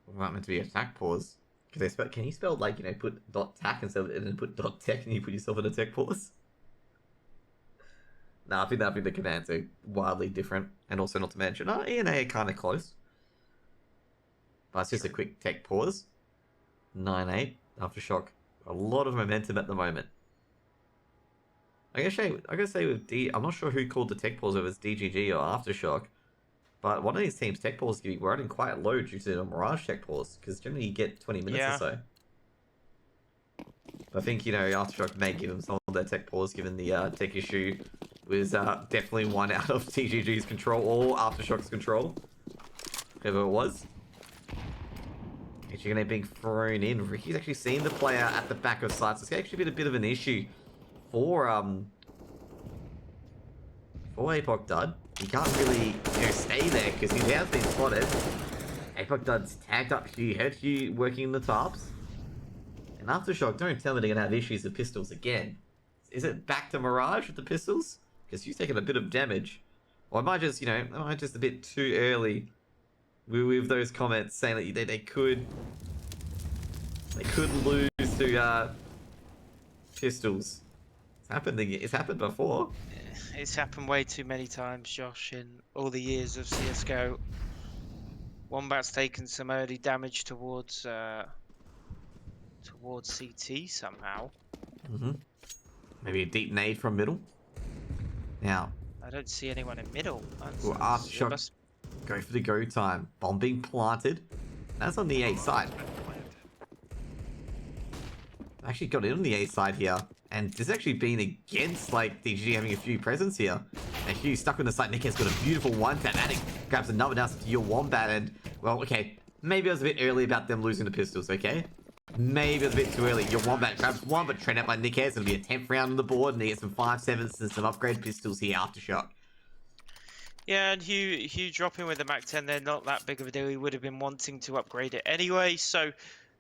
Well, that meant to be attack pause. Because can you spell, like, you know, put .tac instead of, and then put .tech and you put yourself in a tech pause? Nah, I think the commands are wildly different. And also, not to mention, E and A are kind of close. But it's just a quick tech pause. 9-8, Aftershock. A lot of momentum at the moment. I gotta say with I'm not sure who called the tech pause, whether it's DGG or Aftershock. But one of these teams' tech pause can be running quite low due to the Mirage tech pause, because generally you get 20 minutes or so. I think, you know, Aftershock may give them some of their tech pause, given the tech issue was definitely one out of DGG's control, or Aftershock's control. Whoever it was. Actually being thrown in. Ricky's actually seen the player at the back of sight, so it's actually been a bit of an issue for Apoc Dud. He can't really, you know, stay there because he has been spotted. Apoc Dud's tagged up Hugh, heard Hugh working in the tops. And Aftershock, don't tell me they're gonna have issues with pistols again. Is it back to Mirage with the pistols? Because Hugh's taking a bit of damage. Or am I just, you know, am I just a bit too early with those comments saying that they could lose to pistols? It's happened before. It's happened way too many times, Josh, in all the years of CSGO. Wombat's taken some early damage towards CT somehow. Maybe a deep nade from middle. Now, I don't see anyone in middle. well, Aftershock go for the go time. Bomb being planted. That's on the A side. Actually got in on the A side here. And this has actually been against, like, DGG having a few presence here. And Hugh stuck on the side. Nick has got a beautiful one-tap. Addict grabs another now to your Wombat. And, well, okay. Maybe I was a bit early about them losing the pistols, okay? Maybe it was a bit too early. Your Wombat grabs one, but trained out by Nick Hayes. It'll be a 10th round on the board. And he gets some 5.7s and some upgrade pistols here, Aftershock. Yeah, and Hugh dropping with the MAC-10, they're not that big of a deal. He would have been wanting to upgrade it anyway. So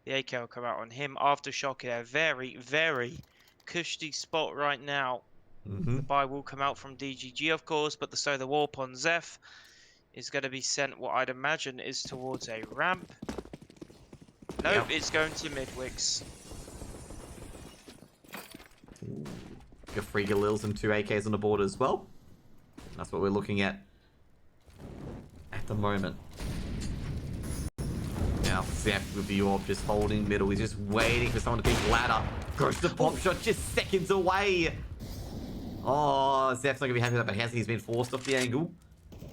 the AK will come out on him. Aftershock in a very, very cushy spot right now. The buy will come out from DGG, of course, but the solar warp on Zeph is going to be sent, what I'd imagine is towards a ramp. Nope, it's going to Midwicks. Got 3 Galils and 2 AKs on the board as well. That's what we're looking at the moment. now. Zeph with the orb just holding middle. He's just waiting for someone to pick ladder. Goes the pop shot just seconds away. Oh, Zeph's not going to be happy with that, but he's been forced off the angle.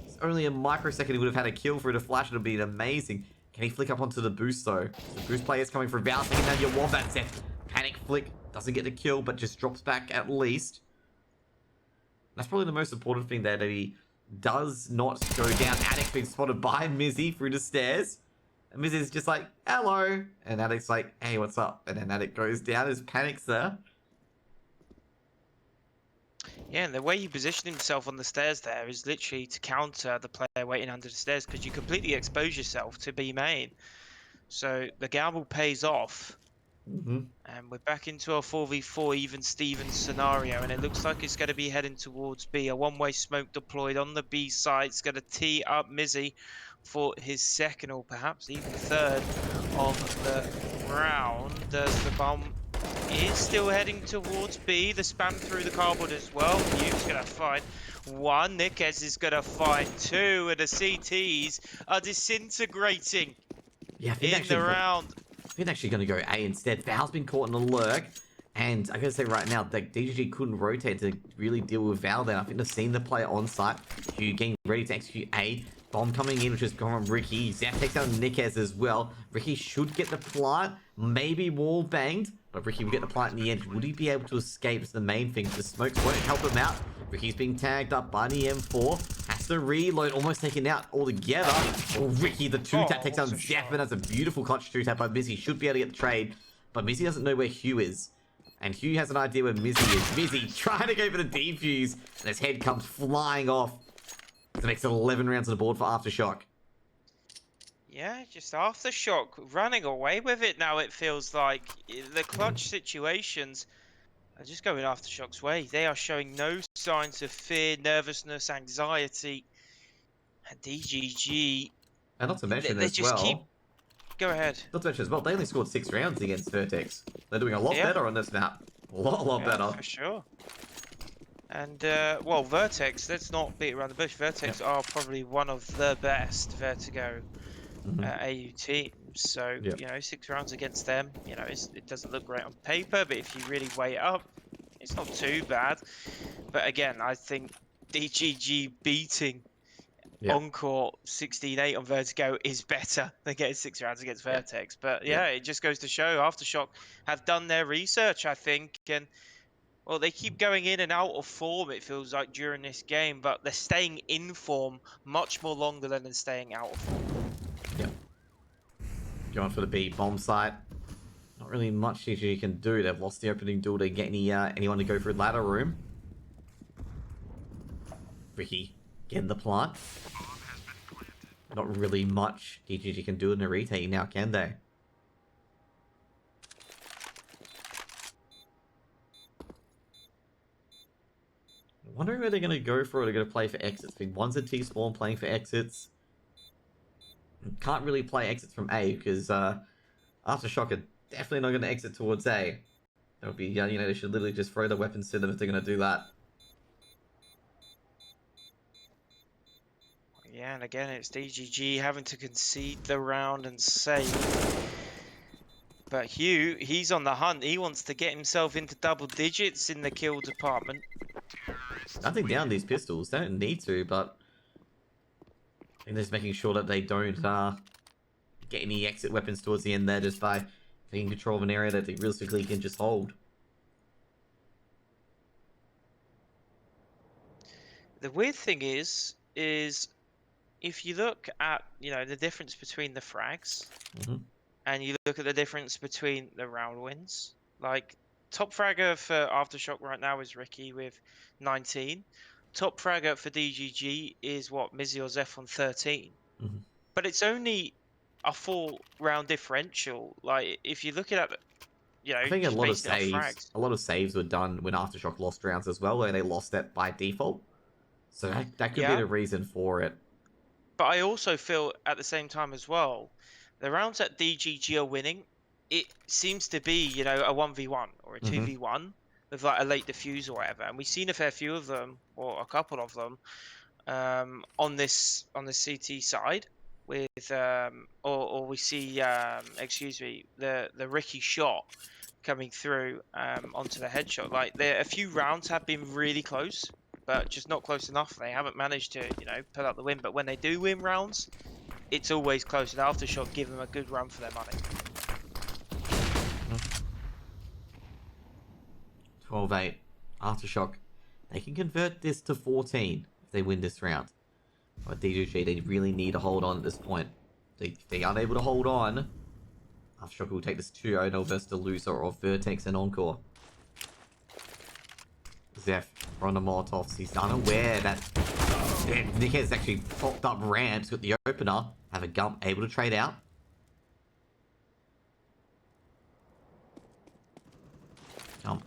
It's only a microsecond he would have had a kill for it to flash. It would have been amazing. Can he flick up onto the boost, though? The boost player's coming for Val. Taking down your Wombat. Zeph. Panic flick. Doesn't get the kill, but just drops back at least. That's probably the most important thing there, that he does not go down. Addict's being spotted by Mizzy through the stairs. And Mizzy's just like, hello. And Addict's like, hey, what's up? And then Addict goes down. His panic's there. Yeah, and the way he positioned himself on the stairs there is literally to counter the player waiting under the stairs, because you completely expose yourself to B main. So the gamble pays off. And we're back into a 4v4 even Steven scenario, and it looks like it's going to be heading towards B. A one-way smoke deployed on the B side. It's going to tee up Mizzy for his second or perhaps even third of the round, as the bomb is still heading towards B. The spam through the cardboard as well. Hugh's going to find one. Nikes is going to find two, and the CTs are disintegrating in the round. I think actually going to go A instead. Val's been caught in a lurk. And I gotta say right now, that DGG couldn't rotate to really deal with Val then. I think they've seen the player on site. Hugh getting ready to execute A. Bomb coming in, which is going from Ricky. Zap takes out Nikes as well. Ricky should get the plant. Maybe wall banged. But Ricky will get the plant in the end. Would he be able to escape? It's the main thing. The smokes won't help him out. Ricky's being tagged up by the M4. Has to reload. Almost taken out altogether. Oh, Ricky, the two-tap takes out Zap. And that's a beautiful clutch two-tap by Mizzy. Should be able to get the trade. But Mizzy doesn't know where Hugh is. And Hugh has an idea where Mizzy is. Mizzy trying to go for the defuse. And his head comes flying off. It makes it 11 rounds on the board for Aftershock. Yeah, just Aftershock running away with it now, it feels like. The clutch situations are just going Aftershock's way. They are showing no signs of fear, nervousness, anxiety. And DGG... And not to mention they as just well... keep... Go ahead. Not to mention as well, they only scored 6 rounds against Vertex. They're doing a lot better on this map. A lot better. For sure. And, well, Vertex, let's not beat around the bush. Vertex are probably one of the best Vertigo AU teams. So, you know, 6 rounds against them, you know, it doesn't look great on paper, but if you really weigh it up, it's not too bad. But again, I think DGG beating Encore 16-8 on Vertigo is better than getting 6 rounds against Vertex. But yeah, it just goes to show Aftershock have done their research, I think, and well, they keep going in and out of form, it feels like, during this game, but they're staying in form much more longer than they're staying out of form. Yep. Going for the B bomb site. Not really much DGG can do. They've lost the opening door to get anyone to go through ladder room. Ricky getting the plant. Not really much DGG can do in a retake now, can they? Wondering where they're going to go for it. They're going to play for exits. I think one's a T-spawn playing for exits. Can't really play exits from A because Aftershock are definitely not going to exit towards A. That would be, you know, they should literally just throw the weapons to them if they're going to do that. Yeah, and again, it's DGG having to concede the round and save. But Hugh, he's on the hunt. He wants to get himself into double digits in the kill department. Nothing down these pistols. They don't need to, but I think they're just making sure that they don't get any exit weapons towards the end there just by taking control of an area that they realistically can just hold. The weird thing is if you look at, you know, the difference between the frags and you look at the difference between the round wins, like top fragger for Aftershock right now is Ricky with 19. Top fragger for DGG is what, Mizzy or Zeph on 13. But it's only a 4-round differential. Like, if you look at it, you know, I think a lot of saves were done when Aftershock lost rounds as well, where they lost that by default. So that could be the reason for it. But I also feel at the same time as well, the rounds that DGG are winning, it seems to be, you know, a 1v1 or a 2v1 with like a late defuse or whatever. And we've seen a fair few of them, or a couple of them, on this CT side. with or we see excuse me, the Ricky shot coming through onto the headshot. Like a few rounds have been really close, but just not close enough. They haven't managed to, you know, pull out the win. But when they do win rounds, it's always close. And Aftershock give them a good run for their money. 12-8. Aftershock. They can convert this to 14 if they win this round. But DGG, they really need to hold on at this point. If they aren't able to hold on, Aftershock will take this 2-0 versus the loser of Vertex and Encore. Zeph from the Molotovs. He's unaware that Nick has actually popped up ramps with the opener. Have a Gump able to trade out. Gump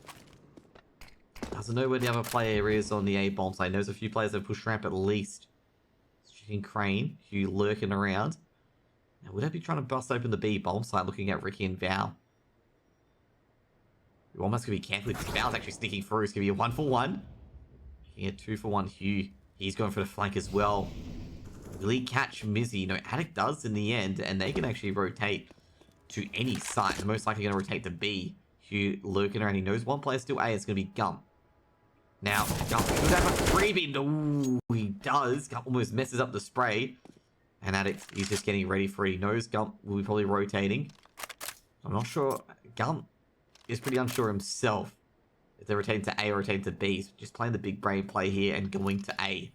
doesn't know where the other player is on the A bomb side. Knows a few players have pushed ramp at least. Shooting Crane, Hugh lurking around. Now, would I be trying to bust open the B bomb side looking at Ricky and Val? You're almost going to be careful. Val's actually sneaking through. It's going to be a 1-for-1. Looking at 2-for-1 Hugh. He's going for the flank as well. Will he catch Mizzy? No, Attic does in the end, and they can actually rotate to any site. They're most likely going to rotate to B. Hugh lurking around. He knows one player still A. It's going to be Gump. Now, Gump could have a freebie. Ooh, he does. Gump almost messes up the spray. And Addict, he's just getting ready for it. He knows Gump will be probably rotating. I'm not sure. Gump is pretty unsure himself if they're rotating to A or rotating to B. So just playing the big brain play here and going to A.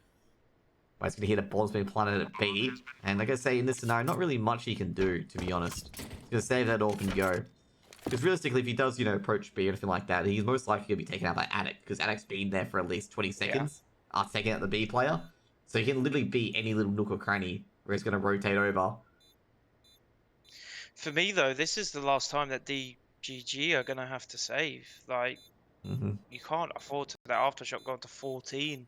But it's going to hit a bomb's being planted at B. And like I say, in this scenario, not really much he can do, to be honest. He's going to save that off and go. Because realistically, if he does, you know, approach B or anything like that, he's most likely going to be taken out by Addict. Because Addict's been there for at least 20 seconds after taking out the B player. So he can literally beat any little nook or cranny where he's going to rotate over. For me, though, this is the last time that DGG are going to have to save. Like, you can't afford to let Aftershock go to 14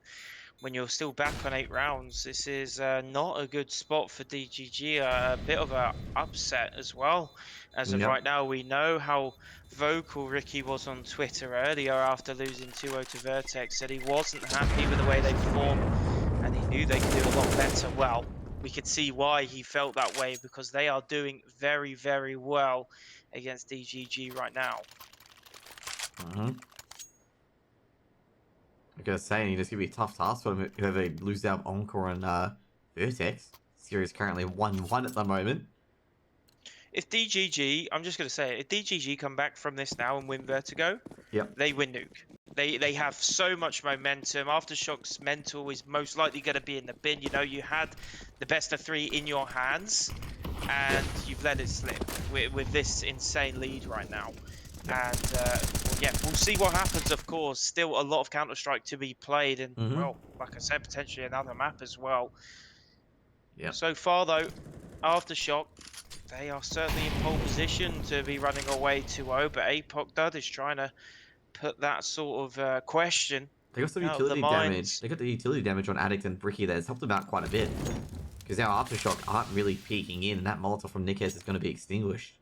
when you're still back on 8 rounds. This is not a good spot for DGG. A bit of an upset as well. As of right now, we know how vocal Ricky was on Twitter earlier after losing 2-0 to Vertex. Said he wasn't happy with the way they performed and he knew they could do a lot better. Well, we could see why he felt that way because they are doing very, very well against DGG right now. I'm going to say, it's going to be a tough task for them whoever lose out Encore and Vertex. Series currently 1-1 at the moment. If DGG, I'm just going to say, if DGG come back from this now and win Vertigo, they win Nuke. They have so much momentum. Aftershock's mental is most likely going to be in the bin. You know, you had the best of 3 in your hands, and you've let it slip with this insane lead right now. And yeah, we'll see what happens. Of course, still a lot of Counter-Strike to be played, and well, like I said, potentially another map as well. So far, though, Aftershock, they are certainly in pole position to be running away 2-0, but APOC Dud is trying to put that sort of question. They got some utility damage. They got the utility damage on Addict and Bricky there. It's helped them out quite a bit. Because now Aftershock aren't really peeking in, and that Molotov from Nickes is going to be extinguished.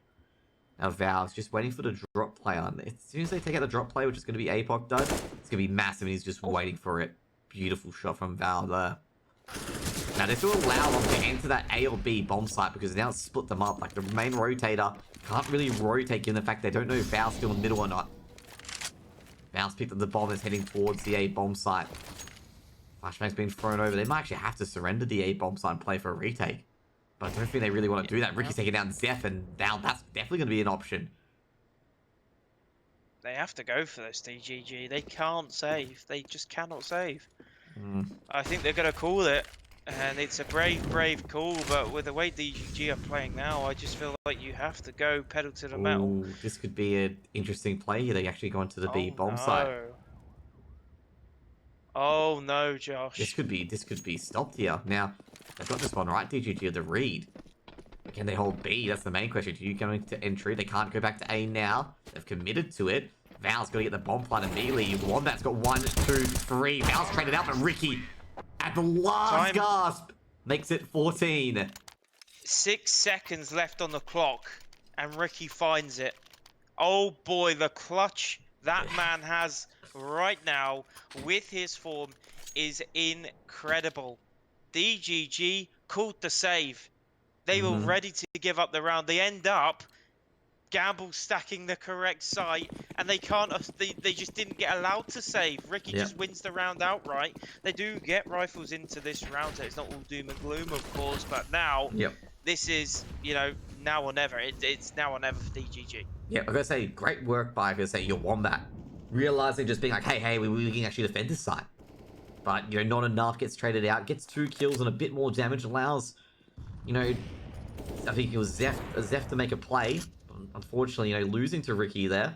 Now Val's just waiting for the drop play on. As soon as they take out the drop play, which is going to be APOC Dud, it's going to be massive, and he's just waiting for it. Beautiful shot from Val there. Now, this will allow them to enter that A or B bomb site because now it's split them up. Like, the main rotator can't really rotate given the fact they don't know if Val's still in the middle or not. Val's picked up the bomb, is heading towards the A bomb site. Flashbang's been thrown over. They might actually have to surrender the A bomb site and play for a retake. But I don't think they really want to do that. Ricky's taking down Zeph, and now that's definitely going to be an option. They have to go for this, DGG. They can't save. They just cannot save. I think they're going to call it. And it's a brave call, but with the way DGG are playing now, I just feel like you have to go pedal to the metal. This could be an interesting play here. They actually go into the B bomb site. Oh no, Josh. This could be stopped here. Now, they've got this one right, DGG of the read. Can they hold B? That's the main question. Are you going to entry? They can't go back to A now. They've committed to it. Val's got to get the bomb plant immediately. Wombat's got 1, 2, 3. Val's traded out, but Ricky at the last gasp makes it 14. 6 seconds left on the clock, and Ricky finds it. Oh boy, the clutch that man has right now with his form is incredible. DGG called the save. They were ready to give up the round. They end up gamble stacking the correct site, and they can't. They just didn't get allowed to save. Ricky just wins the round outright. They do get rifles into this round, so it's not all doom and gloom, of course. But now, this is, you know, now or never. It's now or never for DGG. Yeah, I gotta say, great work by, I gotta say, your Wombat. Realizing, just being like, hey, we can actually defend this site. But, you know, not enough, gets traded out, gets 2 kills and a bit more damage, allows, you know, I think it was Zeph to make a play. Unfortunately, you know, losing to Ricky there.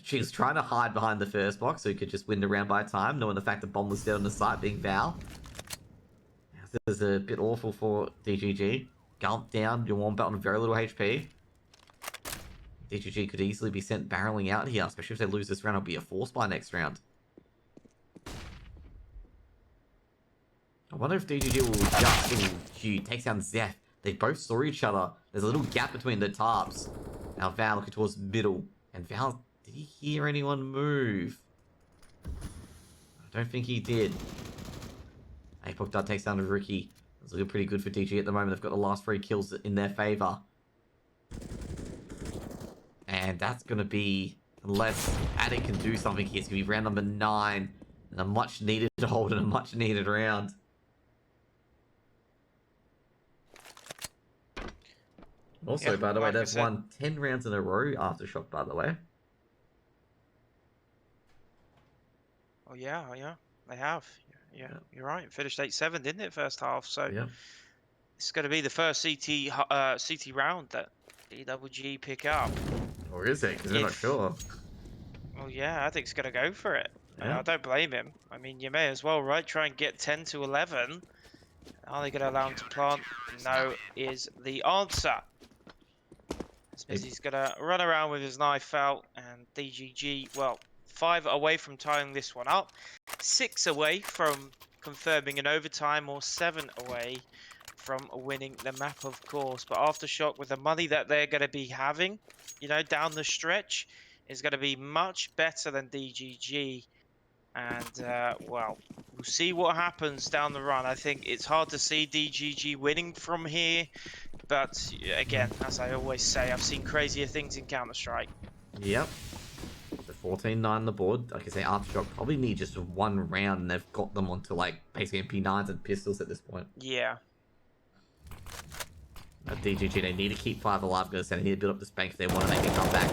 She was trying to hide behind the first box so he could just win the round by time, knowing the fact that Bomb was dead on the site, being Val. This is a bit awful for DGG. Gulp down, your Wombat on very little HP. DGG could easily be sent barreling out here, especially if they lose this round. It'll be a force by next round. I wonder if DGG will just... He takes down Zeph. They both saw each other. There's a little gap between the tarps. Now Val looking towards middle. And Val, did he hear anyone move? I don't think he did. Apok takes down Ricky. It's looking pretty good for DG at the moment. They've got the last 3 kills in their favor. And that's going to be, unless Attic can do something here, it's going to be round number 9. And a much needed hold and a much needed round. Also, by the way, they've won 10 rounds in a row Aftershock, by the way. Oh, yeah, they have. Yeah, you're right. It finished 8-7, didn't it, first half? So it's going to be the first CT round that DWG pick up. Or is it? Because we're not sure. Well, yeah, I think it's going to go for it. I don't blame him. I mean, you may as well, right? Try and get 10 to 11. Are they going to allow him to plant? No is the answer. He's going to run around with his knife out, and DGG, well, 5 away from tying this one up, 6 away from confirming an overtime, or 7 away from winning the map, of course. But Aftershock, with the money that they're going to be having, you know, down the stretch, is going to be much better than DGG. And, well, we'll see what happens down the run. I think it's hard to see DGG winning from here. But, again, as I always say, I've seen crazier things in Counter-Strike. Yep. The 14-9 on the board. Like I say, Aftershock probably need just 1 round, and they've got them onto, like, basically MP9s and pistols at this point. Yeah. At DGG, they need to keep 5 alive. Because they need to build up this bank if they want to make a comeback.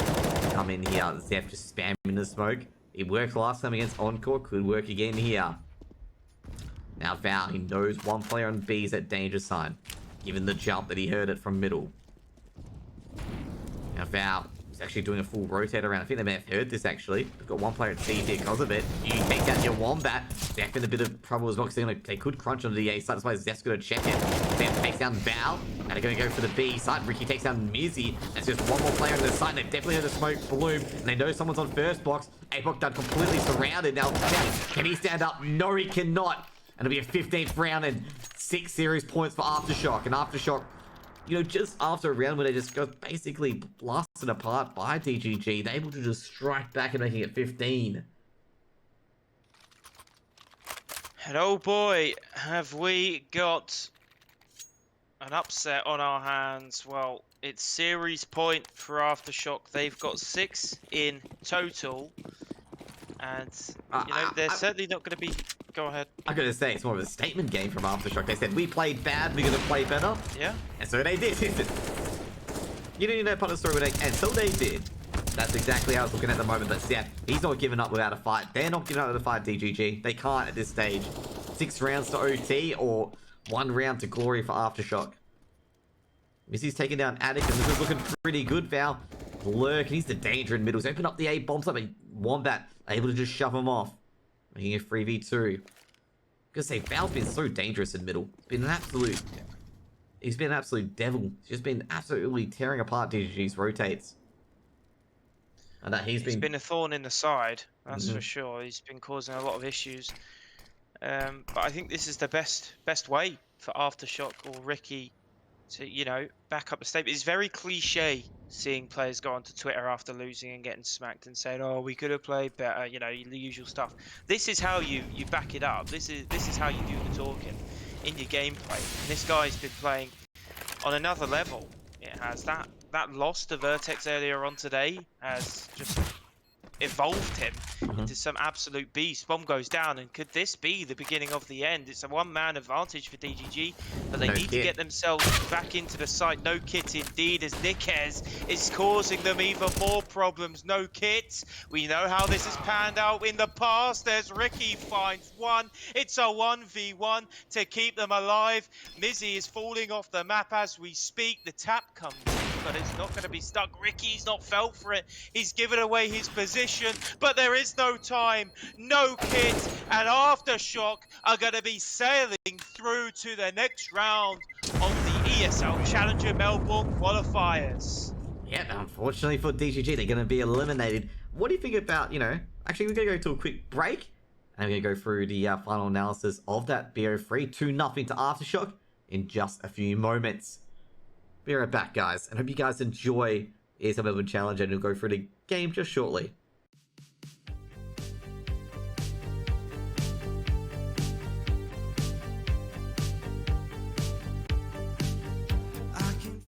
Come in here. Zeph just spamming the smoke. It worked last time against Encore. Could work again here. Now Val, he knows 1 player on B is at danger sign. Given the jump that he heard it from middle. Now Val is actually doing a full rotate around. I think they may have heard this actually. They've got 1 player at C here because of it. You take out your Wombat. Zeph in a bit of trouble as well because they could crunch on the A side. That's why Zeph's going to check it. Zeph takes down Val. And they're going to go for the B side. Ricky takes down Mizzy. That's just 1 more player on the side. They've definitely heard the smoke bloom. And they know someone's on first box. Apok done completely surrounded. Now, can he stand up? No, he cannot. And it'll be a 15th round and 6 series points for Aftershock. And Aftershock, you know, just after a round where they just got basically blasted apart by DGG, they're able to just strike back and making it 15. And oh boy, have we got an upset on our hands. Well, it's series point for Aftershock. They've got 6 in total. And, you know, they're certainly not going to be... Go ahead. I'm going to say it's more of a statement game from Aftershock. They said, we played bad, we're going to play better. Yeah. And so they did. You didn't know part of the story, and so they did. That's exactly how it's looking at the moment. But yeah, he's not giving up without a fight. They're not giving up without a fight, DGG. They can't at this stage. 6 rounds to OT or 1 round to glory for Aftershock. Missy's taking down Attic, and this is looking pretty good. Val lurk, and he's the danger in middles. Open up the A bombs up, and Wombat able to just shove him off. Making a 3v2. I'm gonna say, Val's been so dangerous in middle. It's been an absolute... He's been an absolute devil. He's just been absolutely tearing apart DGG's rotates. And that he's been a thorn in the side, that's for sure. He's been causing a lot of issues. But I think this is the best way for Aftershock or Ricky to, you know, back up the statement. It's very cliche seeing players go onto Twitter after losing and getting smacked and saying, "Oh, we could have played better," you know, the usual stuff. This is how you back it up. This is how you do the talking in your gameplay. And this guy's been playing on another level. It has that loss to Vertex earlier on today has just evolved him into some absolute beast. Bomb goes down, and could this be the beginning of the end? It's a one-man advantage for DGG, but they need to get themselves back into the site. No kit indeed, as Nikez is causing them even more problems. No kit. We know how this has panned out in the past. There's Ricky finds one. It's a 1v1 to keep them alive. Mizzy is falling off the map as we speak. The tap comes in, but it's not going to be stuck. Ricky's not felt for it. He's given away his position, but there is no time, no kit, and Aftershock are going to be sailing through to the next round of the ESL Challenger Melbourne qualifiers. Yeah, unfortunately for DGG, they're going to be eliminated. What do you think about, actually, we're going to go to a quick break, and we're going to go through the final analysis of that BO3, 2-0 to Aftershock in just a few moments. Be right back, guys, and hope you guys enjoy ESL Melbourne Challenger, and we'll go through the game just shortly.